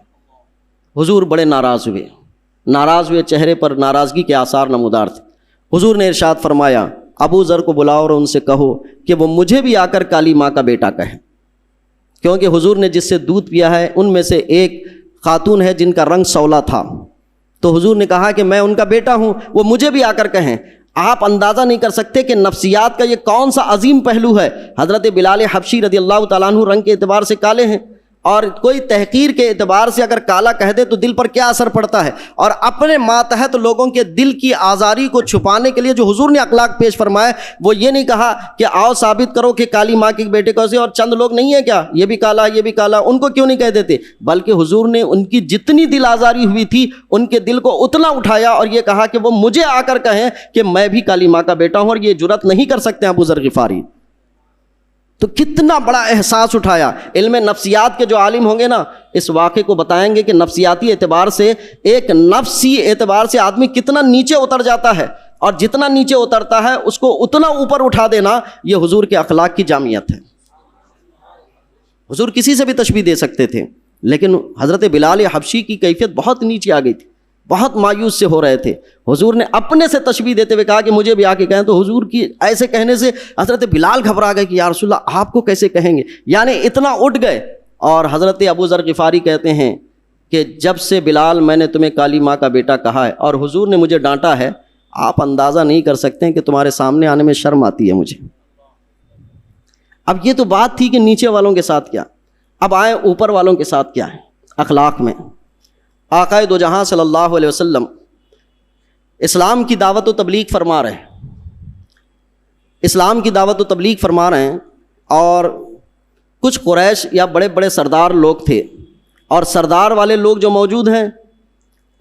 حضور بڑے ناراض ہوئے, چہرے پر ناراضگی کے آثار نمودار تھے. حضور نے ارشاد فرمایا ابو ذر کو بلاؤ اور ان سے کہو کہ وہ مجھے بھی آ کر کالی ماں کا بیٹا کہیں, کیونکہ حضور نے جس سے دودھ پیا ہے ان میں سے ایک خاتون ہے جن کا رنگ سولا تھا. تو حضور نے کہا کہ میں ان کا بیٹا ہوں, وہ مجھے بھی آ کر کہیں. آپ اندازہ نہیں کر سکتے کہ نفسیات کا یہ کون سا عظیم پہلو ہے. حضرت بلال حبشی رضی اللہ تعالیٰ عنہ رنگ کے اعتبار سے کالے ہیں, اور کوئی تحقیر کے اعتبار سے اگر کالا کہہ دے تو دل پر کیا اثر پڑتا ہے. اور اپنے ماتحت لوگوں کے دل کی آزاری کو چھپانے کے لیے جو حضور نے اخلاق پیش فرمائے, وہ یہ نہیں کہا کہ آؤ ثابت کرو کہ کالی ماں کے بیٹے کو سے اور چند لوگ نہیں ہیں کیا, یہ بھی کالا یہ بھی کالا, ان کو کیوں نہیں کہہ دیتے. بلکہ حضور نے ان کی جتنی دل آزاری ہوئی تھی ان کے دل کو اتنا اٹھایا اور یہ کہا کہ وہ مجھے آ کر کہیں کہ میں بھی کالی ماں کا بیٹا ہوں, اور یہ جرأت نہیں کر سکتے ابو ذر غفاری. تو کتنا بڑا احساس اٹھایا. علم نفسیات کے جو عالم ہوں گے نا, اس واقعے کو بتائیں گے کہ نفسیاتی اعتبار سے, ایک نفسی اعتبار سے آدمی کتنا نیچے اتر جاتا ہے, اور جتنا نیچے اترتا ہے اس کو اتنا اوپر اٹھا دینا, یہ حضور کے اخلاق کی جامعیت ہے. حضور کسی سے بھی تشبیہ دے سکتے تھے, لیکن حضرت بلال حبشی کی کیفیت بہت نیچے آ گئی تھی, بہت مایوس سے ہو رہے تھے. حضور نے اپنے سے تشبیہ دیتے ہوئے کہا کہ مجھے بھی آ کے کہیں. تو حضور کی ایسے کہنے سے حضرت بلال گھبرا گئے کہ یا رسول اللہ آپ کو کیسے کہیں گے, یعنی اتنا اٹھ گئے. اور حضرت ابو ذر غفاری کہتے ہیں کہ جب سے بلال میں نے تمہیں کالی ماں کا بیٹا کہا ہے اور حضور نے مجھے ڈانٹا ہے, آپ اندازہ نہیں کر سکتے کہ تمہارے سامنے آنے میں شرم آتی ہے مجھے. اب یہ تو بات تھی کہ نیچے والوں کے ساتھ کیا, اب آئیں اوپر والوں کے ساتھ کیا ہے اخلاق میں. آقا دو جہاں صلی اللہ علیہ وسلم اسلام کی دعوت و تبلیغ فرما رہے ہیں, اسلام کی دعوت و تبلیغ فرما رہے ہیں, اور کچھ قریش یا بڑے بڑے سردار لوگ تھے, اور سردار والے لوگ جو موجود ہیں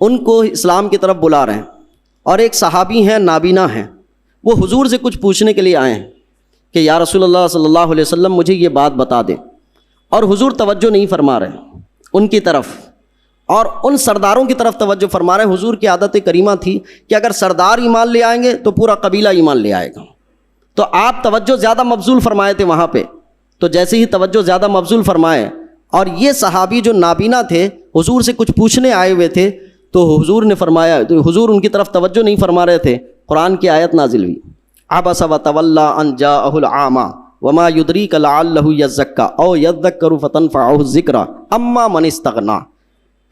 ان کو اسلام کی طرف بلا رہے ہیں. اور ایک صحابی ہیں, نابینا ہیں, وہ حضور سے کچھ پوچھنے کے لیے آئے ہیں کہ یا رسول اللہ صلی اللہ علیہ وسلم مجھے یہ بات بتا دیں. اور حضور توجہ نہیں فرما رہے ان کی طرف, اور ان سرداروں کی طرف توجہ فرما رہے ہیں. حضور کی عادت کریمہ تھی کہ اگر سردار ایمان لے آئیں گے تو پورا قبیلہ ایمان لے آئے گا, تو آپ توجہ زیادہ مبذول فرمائے تھے وہاں پہ. تو جیسے ہی توجہ زیادہ مبذول فرمائے, اور یہ صحابی جو نابینا تھے حضور سے کچھ پوچھنے آئے ہوئے تھے, تو حضور نے فرمایا, تو حضور ان کی طرف توجہ نہیں فرما رہے تھے. قرآن کی آیت نازل ہوئی, عبس وتولی ان جاءہ الاعمی وما یدریک لعلہ یزکی او یذکر فتنفعہ الذکری اما من استغنی،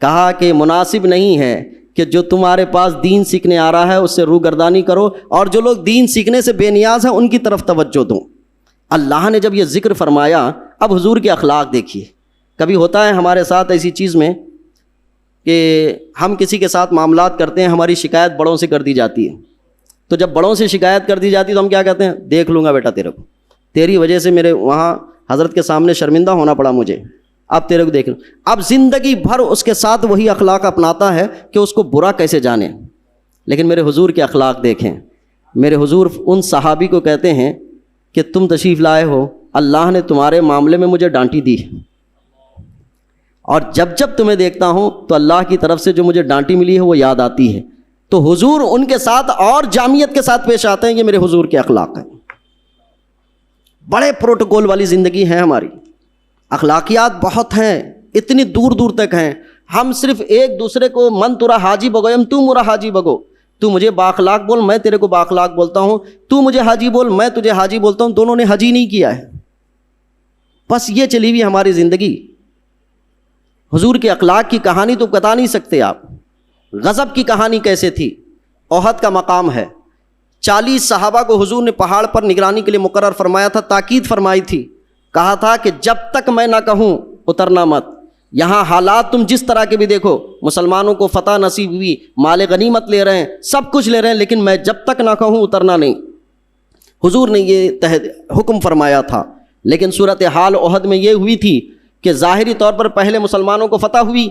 کہا کہ مناسب نہیں ہے کہ جو تمہارے پاس دین سیکھنے آ رہا ہے اس سے روگردانی کرو، اور جو لوگ دین سیکھنے سے بے نیاز ہیں ان کی طرف توجہ دوں۔ اللہ نے جب یہ ذکر فرمایا، اب حضور کے اخلاق دیکھیے۔ کبھی ہوتا ہے ہمارے ساتھ ایسی چیز میں کہ ہم کسی کے ساتھ معاملات کرتے ہیں، ہماری شکایت بڑوں سے کر دی جاتی ہے، تو جب بڑوں سے شکایت کر دی جاتی ہے تو ہم کیا کہتے ہیں؟ دیکھ لوں گا بیٹا تیرے کو، تیری وجہ سے میرے وہاں حضرت کے سامنے شرمندہ ہونا پڑا مجھے، اب تیرے کو دیکھ لوں۔ اب زندگی بھر اس کے ساتھ وہی اخلاق اپناتا ہے کہ اس کو برا کیسے جانے۔ لیکن میرے حضور کے اخلاق دیکھیں۔ میرے حضور ان صحابی کو کہتے ہیں کہ تم تشریف لائے ہو، اللہ نے تمہارے معاملے میں مجھے ڈانٹی دی، اور جب جب تمہیں دیکھتا ہوں تو اللہ کی طرف سے جو مجھے ڈانٹی ملی ہے وہ یاد آتی ہے۔ تو حضور ان کے ساتھ اور جامعیت کے ساتھ پیش آتے ہیں۔ یہ میرے حضور کے اخلاق ہیں۔ بڑے پروٹوکول والی زندگی ہے ہماری، اخلاقیات بہت ہیں، اتنی دور دور تک ہیں۔ ہم صرف ایک دوسرے کو من ترا حاجی بگویم تو مرا حاجی بگو، تو مجھے بااخلاق بول میں تیرے کو بااخلاق بولتا ہوں، تو مجھے حاجی بول میں تجھے حاجی بولتا ہوں، دونوں نے حجی نہیں کیا ہے۔ بس یہ چلی ہوئی ہماری زندگی۔ حضور کے اخلاق کی کہانی تو بتا نہیں سکتے آپ۔ غضب کی کہانی کیسے تھی؟ احد کا مقام ہے، 40 صحابہ کو حضور نے پہاڑ پر نگرانی کے لیے مقرر فرمایا تھا، تاکید فرمائی تھی، کہا تھا کہ جب تک میں نہ کہوں اترنا مت۔ یہاں حالات تم جس طرح کے بھی دیکھو، مسلمانوں کو فتح نصیب ہوئی، مال غنیمت لے رہے ہیں، سب کچھ لے رہے ہیں، لیکن میں جب تک نہ کہوں اترنا نہیں۔ حضور نے یہ حکم فرمایا تھا۔ لیکن صورتحال احد میں یہ ہوئی تھی کہ ظاہری طور پر پہلے مسلمانوں کو فتح ہوئی،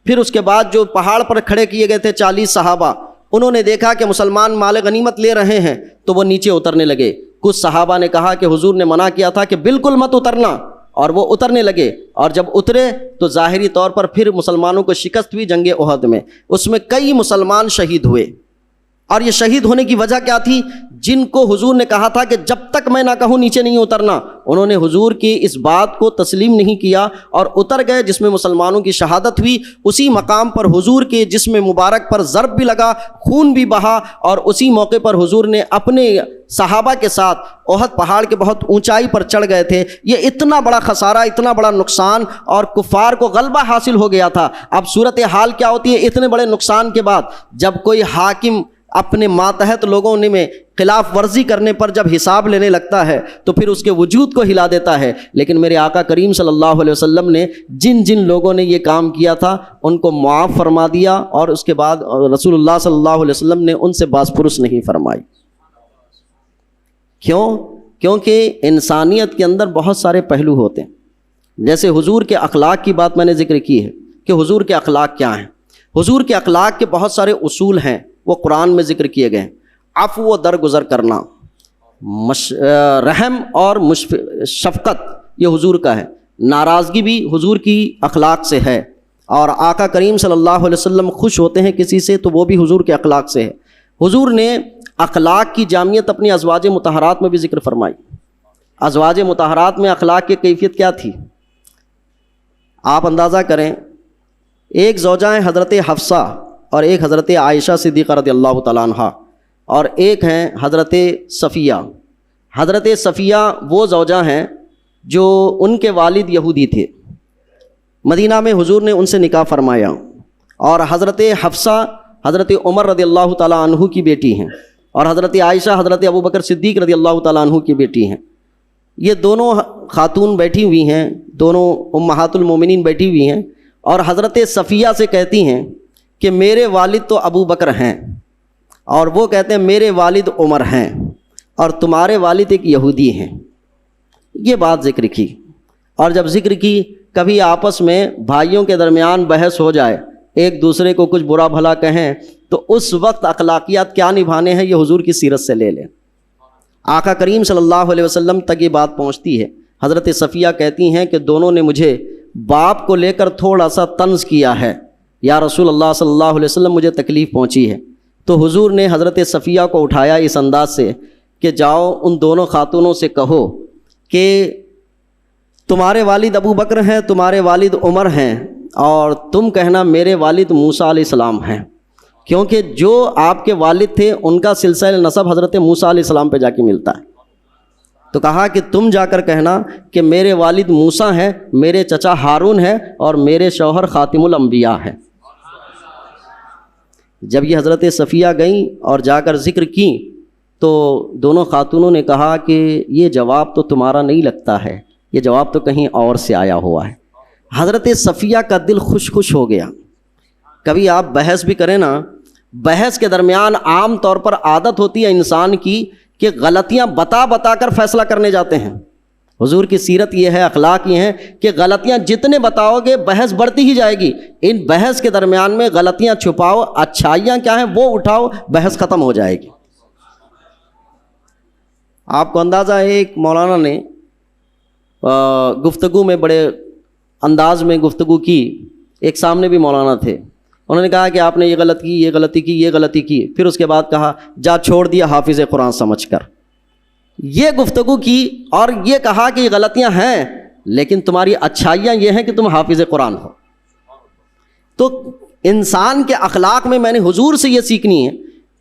پھر اس کے بعد جو پہاڑ پر کھڑے کیے گئے تھے 40 صحابہ، انہوں نے دیکھا کہ مسلمان مال غنیمت لے رہے ہیں تو وہ نیچے اترنے لگے۔ کچھ صحابہ نے کہا کہ حضور نے منع کیا تھا کہ بالکل مت اترنا، اور وہ اترنے لگے، اور جب اترے تو ظاہری طور پر پھر مسلمانوں کو شکست ہوئی جنگ احد میں۔ اس میں کئی مسلمان شہید ہوئے، اور یہ شہید ہونے کی وجہ کیا تھی؟ جن کو حضور نے کہا تھا کہ جب تک میں نہ کہوں نیچے نہیں اترنا، انہوں نے حضور کی اس بات کو تسلیم نہیں کیا اور اتر گئے، جس میں مسلمانوں کی شہادت ہوئی۔ اسی مقام پر حضور کے جسم مبارک پر ضرب بھی لگا، خون بھی بہا، اور اسی موقع پر حضور نے اپنے صحابہ کے ساتھ احد پہاڑ کے بہت اونچائی پر چڑھ گئے تھے۔ یہ اتنا بڑا خسارہ، اتنا بڑا نقصان، اور کفار کو غلبہ حاصل ہو گیا تھا۔ اب صورتحال کیا ہوتی ہے اتنے بڑے نقصان کے بعد؟ جب کوئی حاکم اپنے ماتحت لوگوں میں خلاف ورزی کرنے پر جب حساب لینے لگتا ہے تو پھر اس کے وجود کو ہلا دیتا ہے۔ لیکن میرے آقا کریم صلی اللہ علیہ وسلم نے جن جن لوگوں نے یہ کام کیا تھا ان کو معاف فرما دیا، اور اس کے بعد رسول اللہ صلی اللہ علیہ وسلم نے ان سے باز پرس نہیں فرمائی۔ کیوں؟ کیونکہ انسانیت کے اندر بہت سارے پہلو ہوتے ہیں۔ جیسے حضور کے اخلاق کی بات میں نے ذکر کی ہے کہ حضور کے اخلاق کیا ہیں۔ حضور کے اخلاق کے بہت سارے اصول ہیں، وہ قرآن میں ذکر کیے گئے ہیں۔ عفو و درگزر کرنا، رحم اور شفقت، یہ حضور کا ہے۔ ناراضگی بھی حضور کی اخلاق سے ہے، اور آقا کریم صلی اللہ علیہ وسلم خوش ہوتے ہیں کسی سے تو وہ بھی حضور کے اخلاق سے ہے۔ حضور نے اخلاق کی جامعیت اپنی ازواج مطہرات میں بھی ذکر فرمائی۔ ازواج مطہرات میں اخلاق کی کیفیت کیا تھی؟ آپ اندازہ کریں، ایک زوجہ ہیں حضرت حفصہ اور ایک حضرت عائشہ صدیقہ رضی اللہ تعالیٰ عنہ، اور ایک ہیں حضرت صفیہ۔ حضرت صفیہ وہ زوجہ ہیں جو ان کے والد یہودی تھے، مدینہ میں حضور نے ان سے نکاح فرمایا، اور حضرت حفصہ حضرت عمر رضی اللہ تعالیٰ عنہ کی بیٹی ہیں، اور حضرت عائشہ حضرت ابوبکر صدیق رضی اللہ تعالیٰ عنہ کی بیٹی ہیں۔ یہ دونوں خاتون بیٹھی ہوئی ہیں، دونوں امہات المومنین بیٹھی ہوئی ہیں، اور حضرت صفیہ سے کہتی ہیں کہ میرے والد تو ابو بکر ہیں، اور وہ کہتے ہیں میرے والد عمر ہیں، اور تمہارے والد ایک یہودی ہیں۔ یہ بات ذکر کی، اور جب ذکر کی کبھی آپس میں بھائیوں کے درمیان بحث ہو جائے، ایک دوسرے کو کچھ برا بھلا کہیں، تو اس وقت اخلاقیات کیا نبھانے ہیں یہ حضور کی سیرت سے لے لیں۔ آقا کریم صلی اللہ علیہ وسلم تک یہ بات پہنچتی ہے۔ حضرت صفیہ کہتی ہیں کہ دونوں نے مجھے باپ کو لے کر تھوڑا سا طنز کیا ہے، یا رسول اللہ صلی اللہ علیہ وسلم مجھے تکلیف پہنچی ہے۔ تو حضور نے حضرت صفیہ کو اٹھایا اس انداز سے کہ جاؤ ان دونوں خاتونوں سے کہو کہ تمہارے والد ابو بکر ہیں، تمہارے والد عمر ہیں، اور تم کہنا میرے والد موسیٰ علیہ السلام ہیں، کیونکہ جو آپ کے والد تھے ان کا سلسلہ نسب حضرت موسیٰ علیہ السلام پہ جا کے ملتا ہے۔ تو کہا کہ تم جا کر کہنا کہ میرے والد موسیٰ ہیں، میرے چچا ہارون ہیں، اور میرے شوہر خاتم الانبیاء ہیں۔ جب یہ حضرت صفیہ گئیں اور جا کر ذکر کیں تو دونوں خاتونوں نے کہا کہ یہ جواب تو تمہارا نہیں لگتا ہے، یہ جواب تو کہیں اور سے آیا ہوا ہے۔ حضرت صفیہ کا دل خوش ہو گیا۔ کبھی آپ بحث بھی کریں نا، بحث کے درمیان عام طور پر عادت ہوتی ہے انسان کی کہ غلطیاں بتا کر فیصلہ کرنے جاتے ہیں۔ حضور کی سیرت یہ ہے، اخلاق یہ ہیں کہ غلطیاں جتنے بتاؤ گے بحث بڑھتی ہی جائے گی۔ ان بحث کے درمیان میں غلطیاں چھپاؤ، اچھائیاں کیا ہیں وہ اٹھاؤ، بحث ختم ہو جائے گی۔ آپ کو اندازہ ہے ایک مولانا نے گفتگو میں بڑے انداز میں گفتگو کی، ایک سامنے بھی مولانا تھے، انہوں نے کہا کہ آپ نے یہ غلطی کی، پھر اس کے بعد کہا جا چھوڑ دیا حافظ قرآن سمجھ کر۔ یہ گفتگو کی اور یہ کہا کہ یہ غلطیاں ہیں لیکن تمہاری اچھائیاں یہ ہیں کہ تم حافظ قرآن ہو۔ تو انسان کے اخلاق میں میں نے حضور سے یہ سیکھنی ہے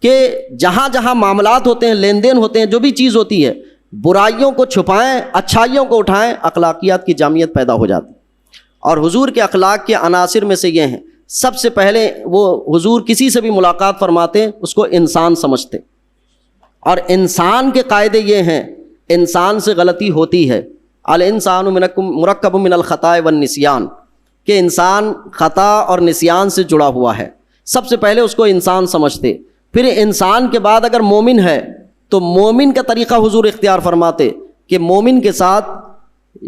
کہ جہاں جہاں معاملات ہوتے ہیں، لین دین ہوتے ہیں، جو بھی چیز ہوتی ہے، برائیوں کو چھپائیں، اچھائیوں کو اٹھائیں، اخلاقیات کی جامعیت پیدا ہو جاتی۔ اور حضور کے اخلاق کے عناصر میں سے یہ ہیں، سب سے پہلے وہ حضور کسی سے بھی ملاقات فرماتے اس کو انسان سمجھتے، اور انسان کے قاعدے یہ ہیں، انسان سے غلطی ہوتی ہے، الانسان مرکب من الخطاء والنسیان، کہ انسان خطا اور نسیان سے جڑا ہوا ہے۔ سب سے پہلے اس کو انسان سمجھتے، پھر انسان کے بعد اگر مومن ہے تو مومن کا طریقہ حضور اختیار فرماتے کہ مومن کے ساتھ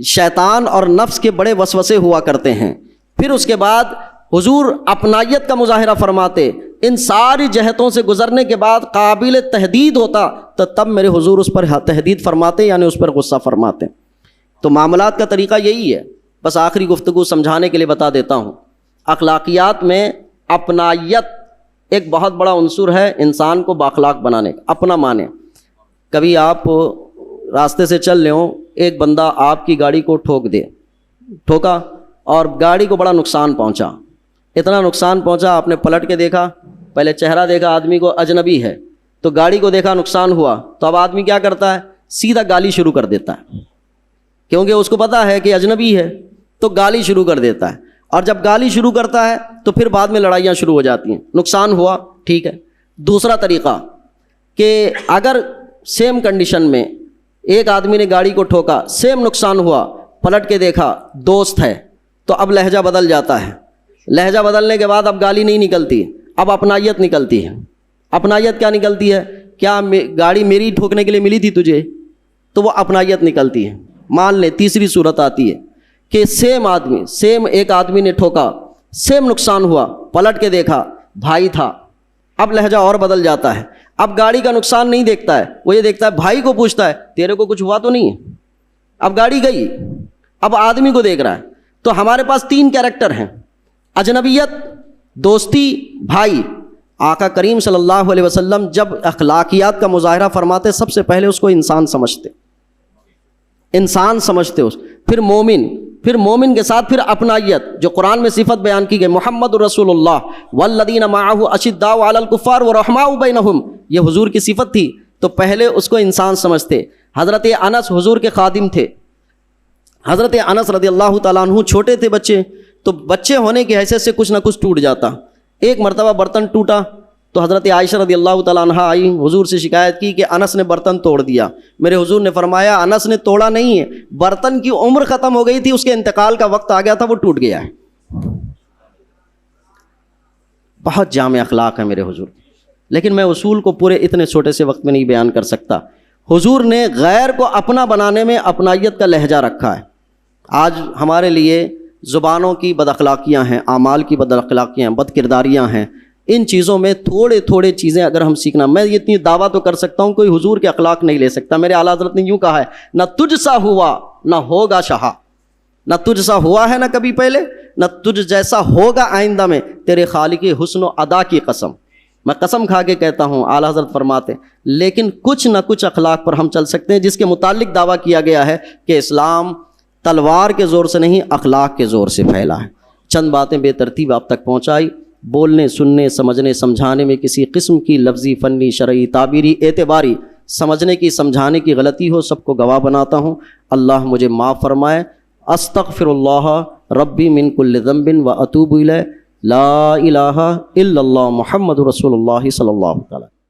شیطان اور نفس کے بڑے وسوسے ہوا کرتے ہیں۔ پھر اس کے بعد حضور اپنائیت کا مظاہرہ فرماتے، ان ساری جہتوں سے گزرنے کے بعد قابل تحدید ہوتا تو تب میرے حضور اس پر تحدید فرماتے، یعنی اس پر غصہ فرماتے۔ تو معاملات کا طریقہ یہی ہے۔ بس آخری گفتگو سمجھانے کے لیے بتا دیتا ہوں، اخلاقیات میں اپنائیت ایک بہت بڑا عنصر ہے انسان کو بااخلاق بنانے کا۔ اپنا مانے، کبھی آپ راستے سے چل رہے ہوں، ایک بندہ آپ کی گاڑی کو ٹھوکا اور گاڑی کو بڑا نقصان پہنچا، اتنا نقصان پہنچا، آپ نے پلٹ کے دیکھا، پہلے چہرہ دیکھا، آدمی کو اجنبی ہے، تو گاڑی کو دیکھا نقصان ہوا، تو اب آدمی کیا کرتا ہے، سیدھا گالی شروع کر دیتا ہے، کیونکہ اس کو پتا ہے کہ اجنبی ہے تو گالی شروع کر دیتا ہے۔ اور جب گالی شروع کرتا ہے تو پھر بعد میں لڑائیاں شروع ہو جاتی ہیں۔ نقصان ہوا، ٹھیک ہے۔ دوسرا طریقہ کہ اگر سیم کنڈیشن میں ایک آدمی نے گاڑی کو ٹھوکا، سیم نقصان ہوا، پلٹ کے دیکھا دوست ہے، تو اب لہجہ بدل جاتا ہے۔ لہجہ بدلنے کے بعد اب گالی نہیں نکلتی، اب اپنائیت نکلتی ہے۔ اپنائیت کیا نکلتی ہے؟ کیا گاڑی میری ٹھوکنے کے لیے ملی تھی تجھے؟ تو وہ اپنائیت نکلتی ہے۔ مان لے تیسری صورت آتی ہے کہ سیم ایک آدمی نے ٹھوکا، سیم نقصان ہوا، پلٹ کے دیکھا بھائی تھا، اب لہجہ اور بدل جاتا ہے۔ اب گاڑی کا نقصان نہیں دیکھتا ہے، وہ یہ دیکھتا ہے، بھائی کو پوچھتا ہے تیرے کو کچھ ہوا تو نہیں ہے؟ اب گاڑی گئی، اب آدمی کو دیکھ رہا ہے۔ تو ہمارے پاس تین کیریکٹر ہیں، اجنبیت، دوستی، بھائی۔ آقا کریم صلی اللہ علیہ وسلم جب اخلاقیات کا مظاہرہ فرماتے سب سے پہلے اس کو انسان سمجھتے اس، پھر مومن کے ساتھ پھر اپنائیت، جو قرآن میں صفت بیان کی گئی، محمد رسول اللہ والذین معہ اشداء علی الکفار ورحماء بینہم، یہ حضور کی صفت تھی، تو پہلے اس کو انسان سمجھتے۔ حضرت انس حضور کے خادم تھے، حضرت انس رضی اللہ تعالیٰ عنہ چھوٹے تھے بچے، تو بچے ہونے کی حیثیت سے کچھ نہ کچھ ٹوٹ جاتا۔ ایک مرتبہ برتن ٹوٹا تو حضرت عائشہ رضی اللہ تعالیٰ عنہ آئی، حضور سے شکایت کی کہ انس نے برتن توڑ دیا۔ میرے حضور نے فرمایا انس نے توڑا نہیں ہے، برتن کی عمر ختم ہو گئی تھی، اس کے انتقال کا وقت آ گیا تھا، وہ ٹوٹ گیا ہے۔ بہت جامع اخلاق ہے میرے حضور، لیکن میں اصول کو پورے اتنے چھوٹے سے وقت میں نہیں بیان کر سکتا۔ حضور نے غیر کو اپنا بنانے میں اپنائیت کا لہجہ رکھا ہے۔ آج ہمارے لیے زبانوں کی بد اخلاقیاں ہیں، اعمال کی بد اخلاقیاں ہیں، بد کرداریاں ہیں، ان چیزوں میں تھوڑے چیزیں اگر ہم سیکھنا، میں اتنی دعویٰ تو کر سکتا ہوں کوئی حضور کے اخلاق نہیں لے سکتا۔ میرے اعلیٰ حضرت نے یوں کہا ہے، نہ تجھ سا ہوا نہ ہوگا شہا، نہ تجھ سا ہوا ہے نہ کبھی پہلے، نہ تجھ جیسا ہوگا آئندہ میں، تیرے خالق حسن و ادا کی قسم۔ میں قسم کھا کے کہتا ہوں، اعلیٰ حضرت فرماتے، لیکن کچھ نہ کچھ اخلاق پر ہم چل سکتے ہیں جس کے متعلق دعویٰ کیا گیا ہے کہ اسلام تلوار کے زور سے نہیں، اخلاق کے زور سے پھیلا ہے۔ چند باتیں بے ترتیب آپ تک پہنچائی، بولنے، سننے، سمجھنے، سمجھانے میں کسی قسم کی لفظی، فنی، شرعی، تعبیری، اعتباری سمجھنے کی سمجھانے کی غلطی ہو سب کو گواہ بناتا ہوں، اللہ مجھے معاف فرمائے۔ استغفر اللہ ربی من کل ذنب و اتوب الیہ، لا الہ الا اللہ محمد رسول اللہ صلی اللہ علیہ وسلم۔